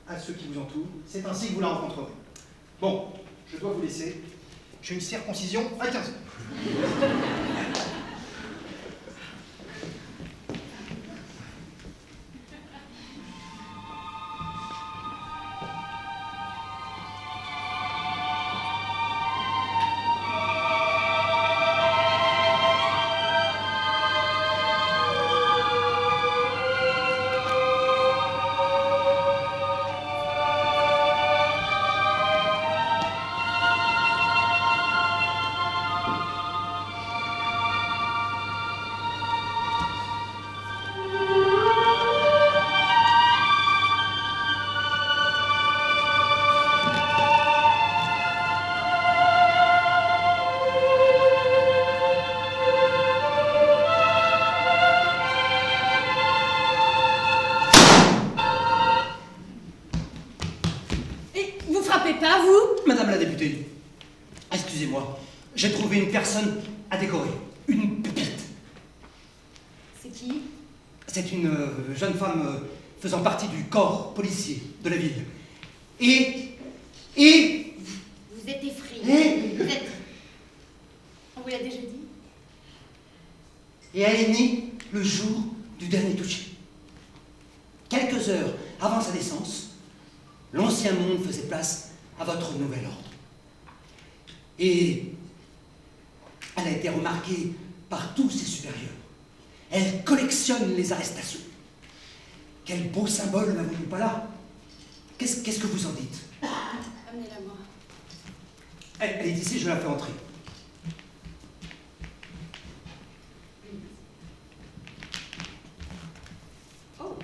Speaker 6: à ceux qui vous entourent, c'est ainsi que vous la rencontrerez. Bon, je dois vous laisser. J'ai une circoncision à 15 heures.
Speaker 14: Madame la députée, excusez-moi, j'ai trouvé une personne à décorer, une pépite.
Speaker 8: C'est qui?
Speaker 14: C'est une jeune femme faisant partie du corps policier de la ville. Et...
Speaker 8: Vous êtes effrayé. Vous êtes... On vous l'a déjà dit?
Speaker 14: Et elle est née le jour du dernier toucher. Quelques heures avant sa naissance, l'ancien monde faisait place à votre nouvel ordre. Et elle a été remarquée par tous ses supérieurs. Elle collectionne les arrestations. Quel beau symbole n'avons-nous pas là? Qu'est-ce que vous en dites?
Speaker 8: Amenez-la moi.
Speaker 14: Elle est ici, je la fais entrer.
Speaker 8: Oh,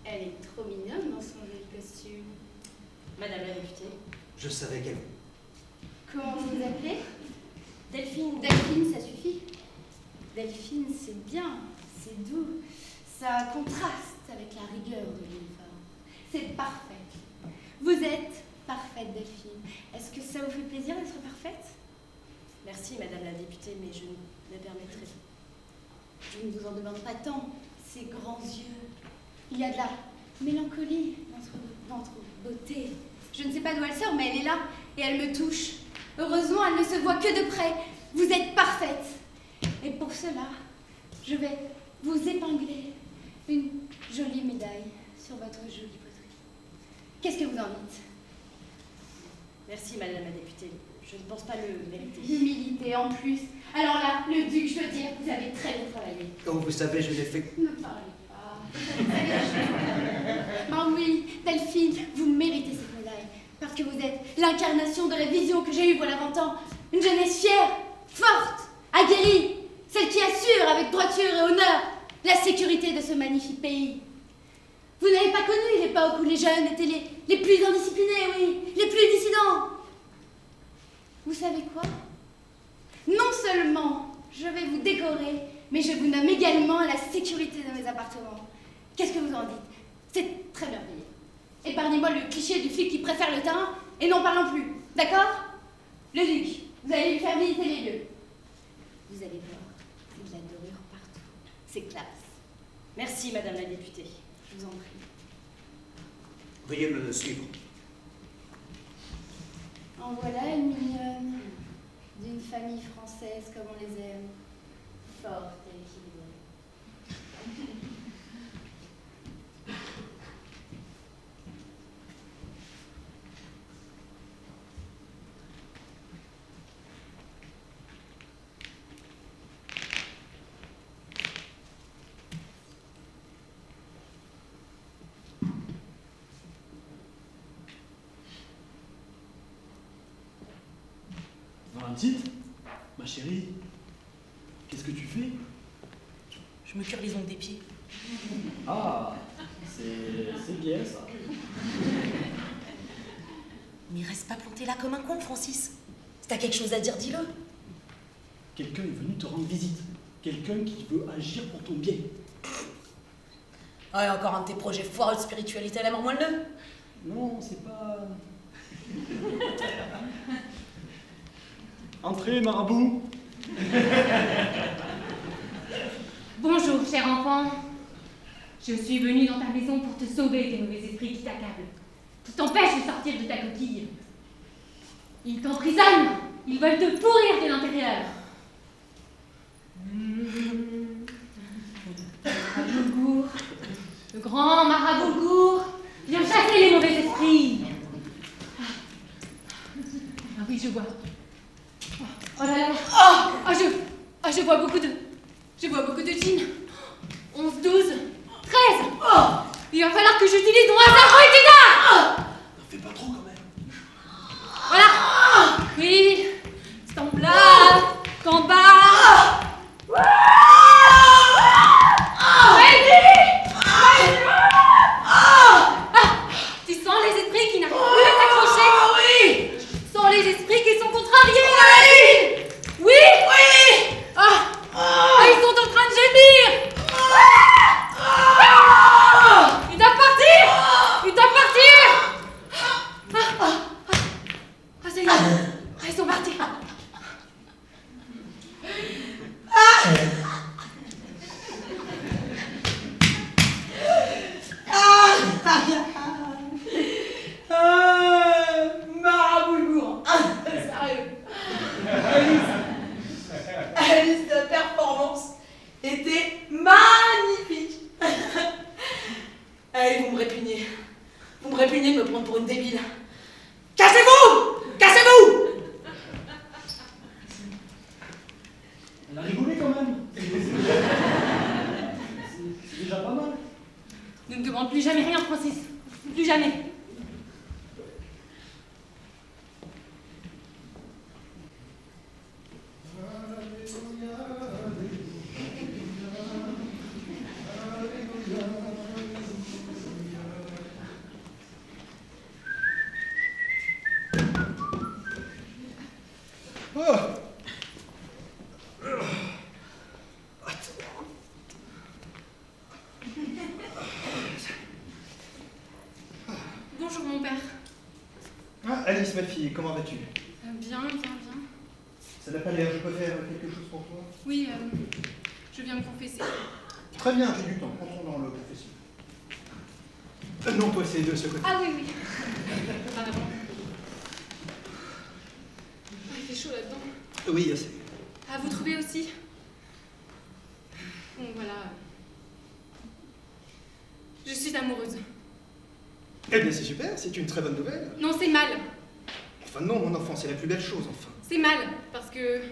Speaker 8: elle est trop mignonne dans son joli costume.
Speaker 4: Madame la députée.
Speaker 14: Je savais qu'elle...
Speaker 8: Comment vous vous appelez?
Speaker 4: Delphine.
Speaker 8: Delphine, ça suffit. Delphine, c'est bien, c'est doux. Ça contraste avec la rigueur de l'uniforme. C'est parfait. Vous êtes parfaite, Delphine. Est-ce que ça vous fait plaisir d'être parfaite?
Speaker 4: Merci, Madame la députée, mais je me permettrai.
Speaker 8: Je ne vous en demande pas tant. Ces grands yeux. Il y a de la mélancolie dans votre beauté. Je ne sais pas d'où elle sort, mais elle est là et elle me touche. Heureusement, elle ne se voit que de près. Vous êtes parfaite. Et pour cela, je vais vous épingler Une jolie médaille sur votre jolie poitrine. Qu'est-ce que vous en dites?
Speaker 4: Merci, madame la députée. Je ne pense pas le mériter.
Speaker 8: L'humilité en plus. Alors là, le duc, je veux dire, vous avez très bien travaillé.
Speaker 12: Comme vous savez, je l'ai fait.
Speaker 8: Ne parlez pas. Ben oui, Delphine, vous méritez cette médaille. Parce que vous êtes l'incarnation de la vision que j'ai eue voilà 20 ans. Une jeunesse fière, forte, aguerrie. Celle qui assure avec droiture et honneur la sécurité de ce magnifique pays. Vous n'avez pas connu l'époque où les jeunes étaient les plus indisciplinés, oui, les plus dissidents. Vous savez quoi? Non seulement je vais vous décorer, mais je vous nomme également à la sécurité de mes appartements. Qu'est-ce que vous en dites? C'est très bien payé. Épargnez-moi le cliché du flic qui préfère le terrain et n'en parlons plus, d'accord? Le duc, vous allez lui faire visiter les lieux. Vous allez voir, c'est de la dorure partout. C'est classe.
Speaker 4: Merci, madame la députée.
Speaker 8: Je vous en prie.
Speaker 12: Veuillez me suivre.
Speaker 8: En voilà une mignonne, d'une famille française comme on les aime, forte et équilibrée.
Speaker 1: Valentine, ma chérie, qu'est-ce que tu fais?
Speaker 2: Je me cure les ongles des pieds.
Speaker 1: Ah, c'est bien ça.
Speaker 2: Mais reste pas planté là comme un con, Francis. Si t'as quelque chose à dire, dis-le.
Speaker 1: Quelqu'un est venu te rendre visite. Quelqu'un qui veut agir pour ton bien.
Speaker 2: Ouais, encore un de tes projets foireux de spiritualité à la mort moelle-le.
Speaker 1: Non, c'est pas... Entrez, marabout.
Speaker 3: Bonjour, cher enfant. Je suis venue dans ta maison pour te sauver des mauvais esprits qui t'accablent, qui t'empêchent de sortir de ta coquille. Ils t'emprisonnent, ils veulent te pourrir de l'intérieur. Marabout, le grand marabout, viens chasser les mauvais esprits. Ah oui, je vois. Oh là là. Je vois beaucoup de jeans. 11, 12, 13. Il va falloir que j'utilise mon hasard rutinard.
Speaker 1: N'en fais pas trop quand même.
Speaker 3: Voilà. Oui. Stomp là. Combat. Tu sens les esprits qui n'arrivent plus à t'accrocher? Oui. Tu sens les esprits qui sont contrariés? Oui. Oui. Ils sont en train de gémir. Ils doivent partir. Ça y est. Ils sont partis.
Speaker 2: Marabout. Sérieux. Alice, ta performance était magnifique. Allez, vous me répugnez. Vous me répugnez de me prendre pour une débile. Cassez-vous! Cassez-vous!
Speaker 1: Elle a rigolé quand même. C'est déjà pas mal.
Speaker 3: Ne me demande plus jamais rien, Francis. Plus jamais. Bonjour mon père.
Speaker 6: Ah, Alice, ma fille, comment vas-tu?
Speaker 3: Bien.
Speaker 6: Ça n'a pas l'air, je peux faire quelque chose pour toi?
Speaker 3: Oui, je viens me confesser.
Speaker 6: Très bien, j'ai du temps, entrons dans le confession. Non, toi, c'est de ce côté.
Speaker 3: Ah oui. Pardon. Il fait chaud là-dedans.
Speaker 6: Oui, assez.
Speaker 3: Ah, vous trouvez aussi? Bon, voilà. suis amoureuse.
Speaker 6: Eh bien, c'est super, c'est une très bonne nouvelle.
Speaker 3: Non, c'est mal.
Speaker 6: Enfin non, mon enfant, c'est la plus belle chose, enfin.
Speaker 3: C'est mal, parce que...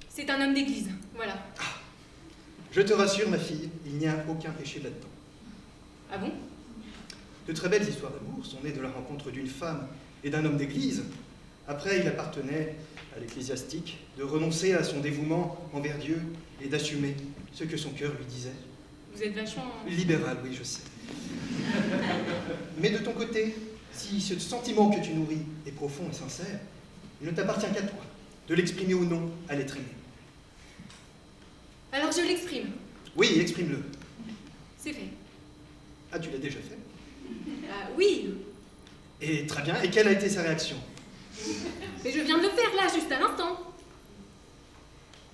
Speaker 3: c'est un homme d'église, voilà.
Speaker 6: Je te rassure, ma fille, il n'y a aucun péché là-dedans.
Speaker 3: Ah bon?
Speaker 6: De très belles histoires d'amour sont nées de la rencontre d'une femme et d'un homme d'église. Après, il appartenait à l'ecclésiastique de renoncer à son dévouement envers Dieu et d'assumer ce que son cœur lui disait.
Speaker 3: Vous êtes vachement...
Speaker 6: Libéral, oui, je sais. Mais de ton côté, si ce sentiment que tu nourris est profond et sincère, il ne t'appartient qu'à toi de l'exprimer ou non à l'être aimé.
Speaker 3: Alors je l'exprime.
Speaker 6: Oui, exprime-le.
Speaker 3: C'est fait.
Speaker 6: Ah, tu l'as déjà fait?
Speaker 3: Oui.
Speaker 6: Et très bien, et quelle a été sa réaction?
Speaker 3: Mais je viens de le faire là, juste à l'instant.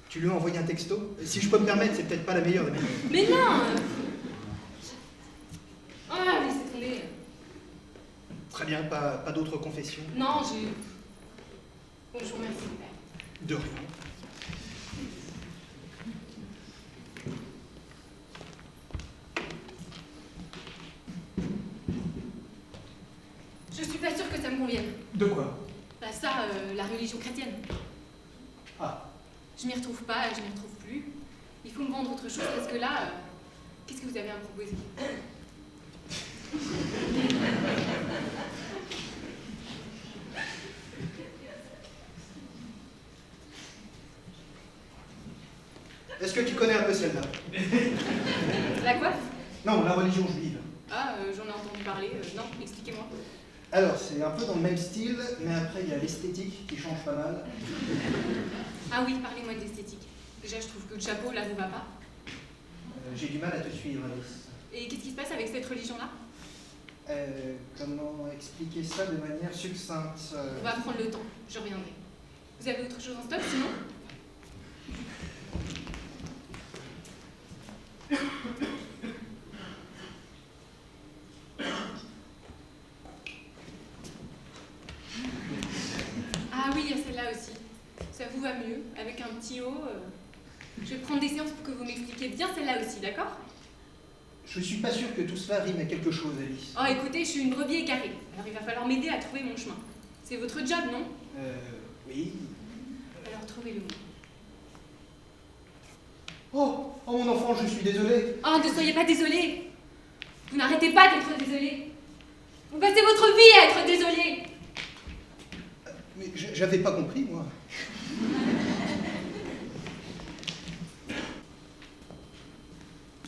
Speaker 6: Tu lui as envoyé un texto? Si je peux me permettre, c'est peut-être pas la meilleure des manières.
Speaker 3: Mais non Ah, laissez tomber.
Speaker 6: Très bien, pas d'autres confessions?
Speaker 3: Non, j'ai... Bon, je vous remercie.
Speaker 6: De rien.
Speaker 3: Je suis pas sûre que ça me convienne.
Speaker 6: De quoi?
Speaker 3: Bah ça, la religion chrétienne.
Speaker 6: Ah.
Speaker 3: Je m'y retrouve pas, je m'y retrouve plus. Il faut me vendre autre chose parce que là, qu'est-ce que vous avez à me proposer?
Speaker 6: Est-ce que tu connais un peu celle-là?
Speaker 3: La quoi?
Speaker 6: Non, la religion juive.
Speaker 3: Ah, j'en ai entendu parler. Non, expliquez-moi.
Speaker 6: Alors, c'est un peu dans le même style, mais après, il y a l'esthétique qui change pas mal.
Speaker 3: Ah oui, parlez-moi de l'esthétique. Déjà, je trouve que le chapeau, là, vous va pas.
Speaker 6: J'ai du mal à te suivre, Alice.
Speaker 3: Et qu'est-ce qui se passe avec cette religion-là?
Speaker 6: Comment expliquer ça de manière succincte?
Speaker 3: On va prendre le temps, je reviendrai. Vous avez autre chose en stock, sinon? Ah oui, il y a celle-là aussi. Ça vous va mieux, avec un petit haut. Je vais prendre des séances pour que vous m'expliquiez bien celle-là aussi, d'accord?
Speaker 6: Je suis pas sûr que tout cela rime à quelque chose, Alice.
Speaker 3: Oh, écoutez, je suis une brebis égarée. Alors il va falloir m'aider à trouver mon chemin. C'est votre job, non?
Speaker 6: Oui.
Speaker 3: Alors trouvez-le.
Speaker 6: Oh, mon enfant, je suis désolé.
Speaker 3: Oh, ne soyez pas désolé. Vous n'arrêtez pas d'être désolé. Vous passez votre vie à être désolé.
Speaker 6: Mais j'avais pas compris, moi.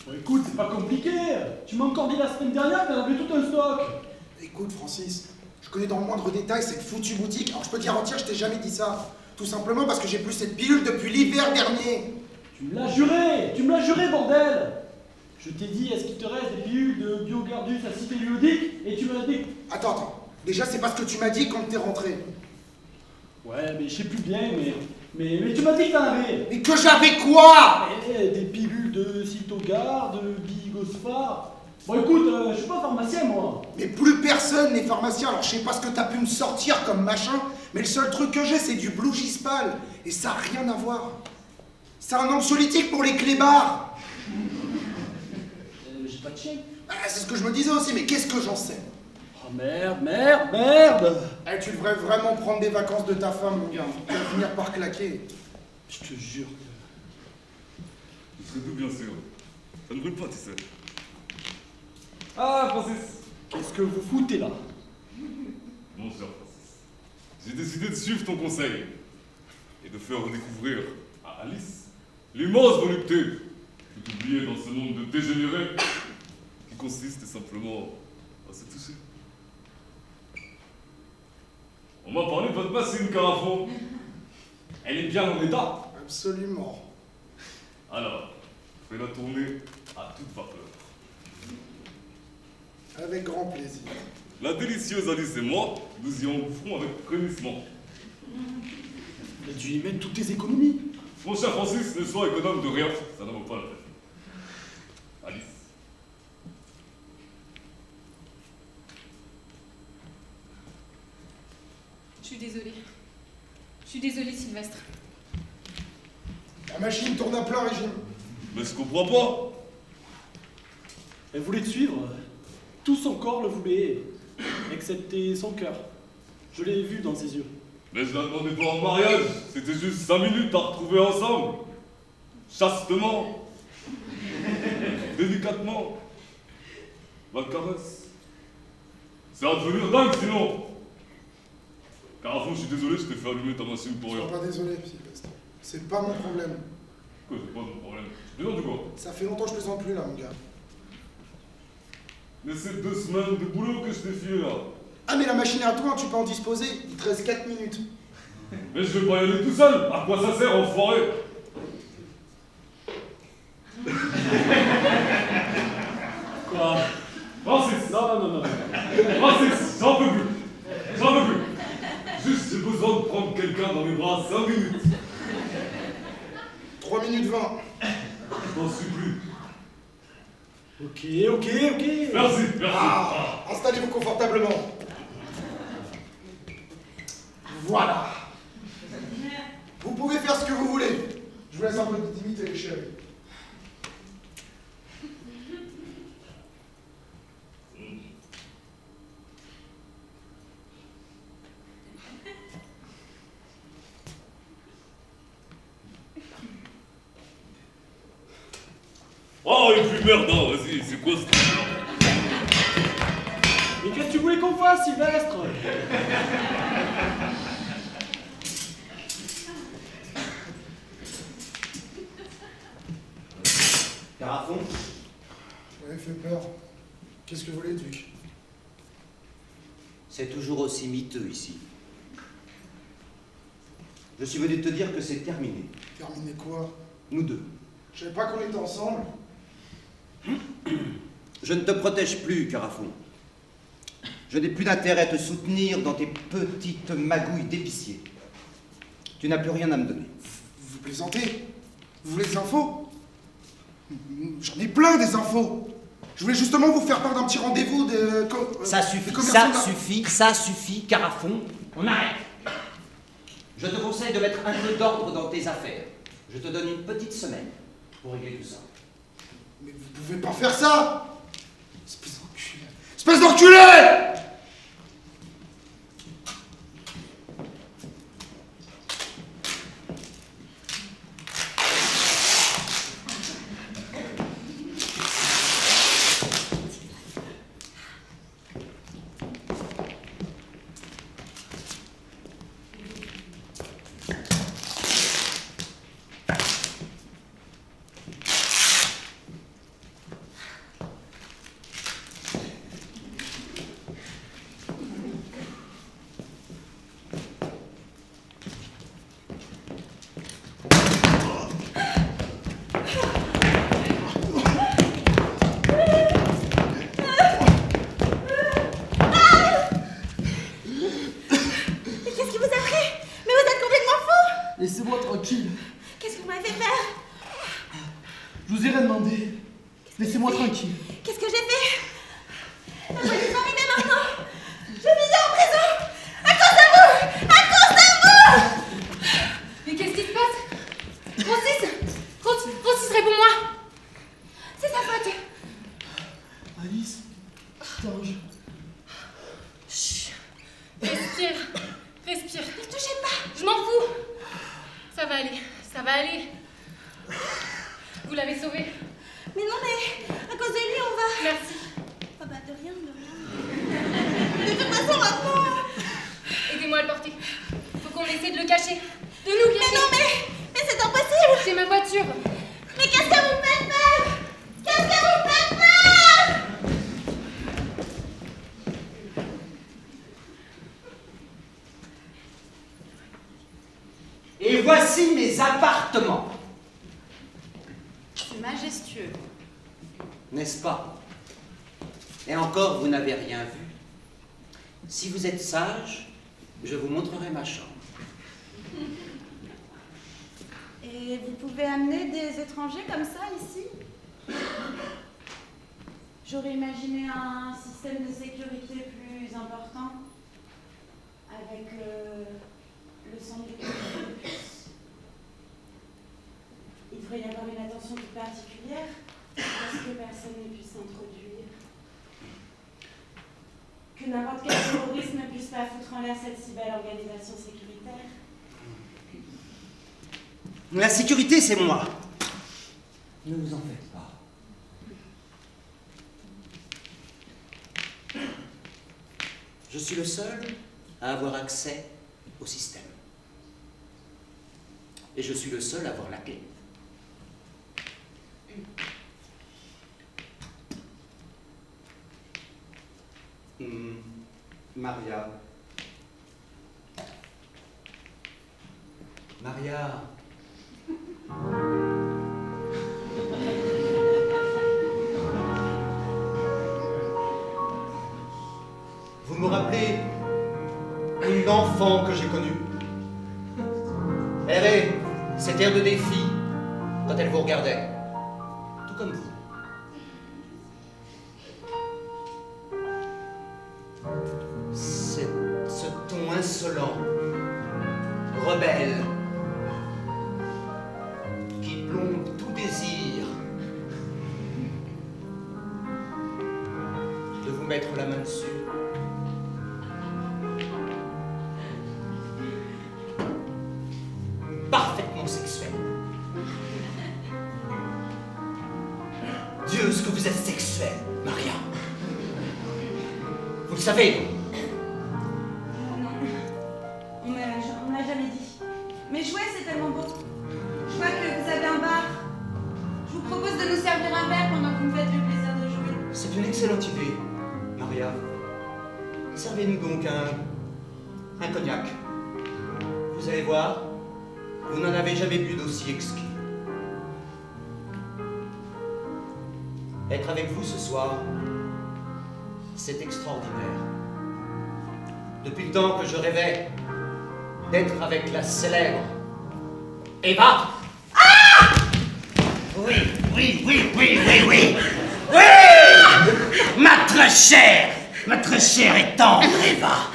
Speaker 1: Bon, écoute, c'est pas compliqué. Tu m'as encore dit la semaine dernière que t'en avais tout un stock.
Speaker 5: Écoute, Francis, je connais dans le moindre détail cette foutue boutique. Alors je peux te garantir, je t'ai jamais dit ça. Tout simplement parce que j'ai plus cette pilule depuis l'hiver dernier.
Speaker 1: Tu me l'as juré, bordel. Je t'ai dit, est-ce qu'il te reste des pilules de Biogardus acétyluridique? Et tu m'as dit...
Speaker 5: Attends. Déjà, c'est pas ce que tu m'as dit quand t'es rentré.
Speaker 1: Ouais, mais je sais plus bien, mais tu m'as dit que t'en avais.
Speaker 5: Mais que j'avais quoi?
Speaker 1: Des pilules de Cytogard, de Bigosphar. Bon, écoute, je suis pas pharmacien, moi.
Speaker 5: Mais plus personne n'est pharmacien, alors je sais pas ce que t'as pu me sortir comme machin, mais le seul truc que j'ai, c'est du Blougispal. Et ça a rien à voir. C'est un anxiolytique pour les clébards.
Speaker 1: J'ai pas de chien.
Speaker 5: C'est ce que je me disais aussi, mais qu'est-ce que j'en sais?
Speaker 1: Oh merde.
Speaker 5: Tu devrais vraiment prendre des vacances de ta femme, mon gars. Tu vas finir par claquer.
Speaker 1: Je te jure.
Speaker 10: C'est tout bien sûr. Ça ne brûle pas, tu sais. Ah, Francis!
Speaker 1: Qu'est-ce que vous foutez là?
Speaker 10: Mon cher Francis, j'ai décidé de suivre ton conseil et de faire découvrir à Alice l'immense volupté de t'oublier dans ce monde de dégénérés qui consiste simplement à se toucher. On m'a parlé de votre bassine, Carafon. Elle est bien en état.
Speaker 5: Absolument.
Speaker 10: Alors, fais-la tourner à toute vapeur.
Speaker 5: Avec grand plaisir.
Speaker 10: La délicieuse Alice et moi, nous y engouffrons avec frémissement.
Speaker 1: Mais tu y mets toutes tes économies.
Speaker 10: Mon cher Francis, ne sois économe de rien, ça n'en vaut pas la peine. Alice.
Speaker 3: Je suis désolée. Je suis désolée, Sylvestre.
Speaker 5: La machine tourne à plein régime.
Speaker 10: Mais je comprends pas.
Speaker 1: Elle voulait te suivre. Tout son corps le voulait, excepté son cœur. Je l'ai vu dans ses yeux.
Speaker 10: Mais je la demandais pas en mariage, c'était juste 5 minutes à retrouver ensemble. Chastement. Délicatement. La caresse. C'est à devenir dingue sinon. Carafon, je suis désolé, je t'ai fait allumer ta machine pour rien.
Speaker 5: Sois pas désolé, Sylvestre. C'est pas mon problème.
Speaker 10: Quoi, c'est pas mon problème? Tu plaisantes ou quoi?
Speaker 5: Ça fait longtemps que je plaisante plus là, mon gars.
Speaker 10: Mais c'est 2 semaines de boulot que je t'ai filé là.
Speaker 5: Ah mais la machine est à toi, tu peux en disposer. Il te reste 4 minutes.
Speaker 10: Mais je vais pas y aller tout seul. À quoi ça sert, enfoiré?
Speaker 1: Quoi?
Speaker 10: Francis!
Speaker 1: Non.
Speaker 10: Francis, j'en peux plus. J'en peux plus. Juste, j'ai besoin de prendre quelqu'un dans mes bras 5 minutes.
Speaker 5: 3 minutes 20.
Speaker 10: Je t'en supplie.
Speaker 1: Ok.
Speaker 10: Merci.
Speaker 5: Ah, installez-vous confortablement. Voilà. Vous pouvez faire ce que vous voulez. Je vous laisse un peu d'intimité, les chéris.
Speaker 10: Oh, et puis merde, hein, vas-y, c'est quoi ce truc?
Speaker 1: Mais qu'est-ce que tu voulais qu'on fasse, Sylvestre?
Speaker 14: Carafon?
Speaker 5: Ouais, fait peur. Qu'est-ce que vous voulez, Duc?
Speaker 14: C'est toujours aussi miteux ici. Je suis venu te dire que c'est terminé.
Speaker 5: Terminé quoi?
Speaker 14: Nous deux.
Speaker 5: Je savais pas qu'on était ensemble.
Speaker 14: Je ne te protège plus, Carafon. Je n'ai plus d'intérêt à te soutenir dans tes petites magouilles d'épicier. Tu n'as plus rien à me donner.
Speaker 5: Vous plaisantez? Vous voulez des infos? J'en ai plein des infos. Je voulais justement vous faire part d'un petit rendez-vous de...
Speaker 14: Ça suffit, Carafon. On arrête. Je te conseille de mettre un peu d'ordre dans tes affaires. Je te donne une petite semaine pour régler tout ça.
Speaker 5: Mais vous pouvez pas faire ça! Espèce d'enculé! Espèce d'enculé!
Speaker 1: Laissez-moi tranquille.
Speaker 13: Qu'est-ce que vous m'avez fait faire?
Speaker 1: Je vous ai rien demandé. Laissez-moi tranquille.
Speaker 13: Qu'est-ce que j'ai fait? La police est arrivée maintenant. Je finis en prison. À cause de vous. À cause de vous.
Speaker 3: Mais qu'est-ce qui se passe? Francis, réponds-moi.
Speaker 13: C'est sa faute.
Speaker 1: Alice, t'ange.
Speaker 3: Chut. Respire.
Speaker 13: Ne touchez pas.
Speaker 3: Je m'en fous. Ça va aller. Vous l'avez sauvé.
Speaker 13: Mais non, mais à cause de lui, on va...
Speaker 3: Merci.
Speaker 13: Ah bah de rien. De toute façon, maintenant...
Speaker 3: Aidez-moi à le porter. Faut qu'on essaie de le cacher. De nous cacher.
Speaker 13: Mais non, mais c'est impossible.
Speaker 3: C'est ma voiture.
Speaker 13: Mais qu'est-ce que vous faites faire? Qu'est-ce que vous faites faire?
Speaker 14: Et voici mes appartements.
Speaker 8: C'est majestueux.
Speaker 14: N'est-ce pas? Et encore, vous n'avez rien vu. Si vous êtes sage, je vous montrerai ma chambre.
Speaker 15: Et vous pouvez amener des étrangers comme ça ici? J'aurais imaginé un système de sécurité plus important avec le centre de puces. Il devrait y avoir une attention toute particulière parce que personne ne puisse s'introduire. que n'importe quel terroriste ne puisse pas foutre en l'air cette si belle organisation sécuritaire.
Speaker 14: La sécurité, c'est moi. Ne vous en faites pas. Je suis le seul à avoir accès au système. Et je suis le seul à avoir la clé. Maria. Maria. Vous me rappelez une enfant que j'ai connue. Elle avait cet air de défi quand elle vous regardait, tout comme vous. Ce ton insolent, rebelle, qui plombe tout désir de vous mettre la main dessus. Parfaitement sexuel. Dieu, ce que vous êtes sexuel, Maria. Vous le savez, non?
Speaker 15: On me l'a jamais dit. Mais jouer, c'est tellement beau. Je vois que vous avez un bar. Je vous propose de nous servir un verre pendant que vous me faites le plaisir de jouer.
Speaker 14: C'est une excellente idée, Maria. Servez-nous donc un cognac. Vous allez voir, vous n'en avez jamais bu d'aussi exquis. Être avec vous ce soir, c'est extraordinaire. Depuis le temps que je rêvais d'être avec la célèbre Eva. Ah! Oui. Oui! Ma très chère et tendre Eva.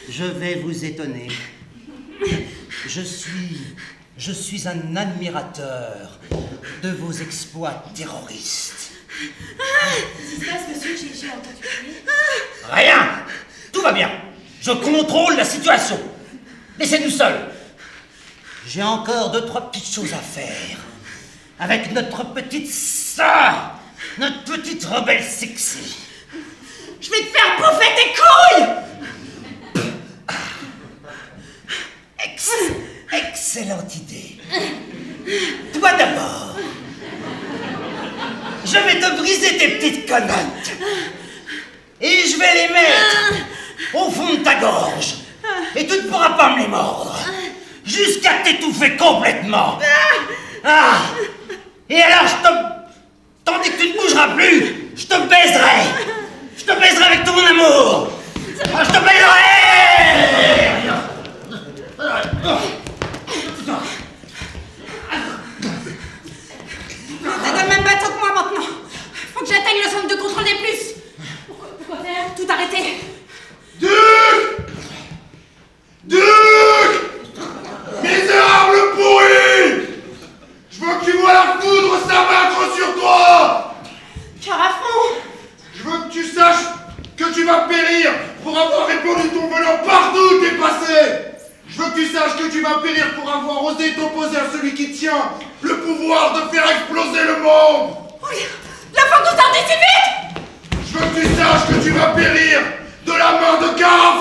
Speaker 14: Je vais vous étonner. Je suis un admirateur de vos exploits terroristes.
Speaker 8: Qu'est-ce qui se passe, monsieur? J'ai entendu crier.
Speaker 14: Rien! Tout va bien. Je contrôle la situation. Laissez-nous seuls. J'ai encore 2-3 petites choses à faire. Avec notre petite sœur, notre petite rebelle sexy. Je vais te faire bouffer tes couilles! Excellente idée. Toi d'abord. Je vais te briser tes petites connettes. Et je vais les mettre au fond de ta gorge. Et tu ne pourras pas me les mordre. Jusqu'à t'étouffer complètement. Ah! Et alors tandis que tu ne bougeras plus, je te baiserai. Je te baiserai avec tout mon amour. Ah, je te baiserai.
Speaker 2: T'es dans le même bateau que moi maintenant. Faut que j'atteigne le centre de contrôle des plus.
Speaker 8: Pourquoi faire?
Speaker 2: Tout arrêter.
Speaker 16: Duc! Misérable pourri! Je veux que tu vois la foudre s'abattre sur toi!
Speaker 2: Carafon!
Speaker 16: Je veux que tu saches que tu vas périr pour avoir répandu ton venin partout où t'es passé! Je veux que tu saches que tu vas périr pour avoir osé t'opposer à celui qui tient le pouvoir de faire exploser le monde!
Speaker 2: Oui, la faut que vous sortez si vite!
Speaker 16: Je veux que tu saches que tu vas périr de la main de Carafon!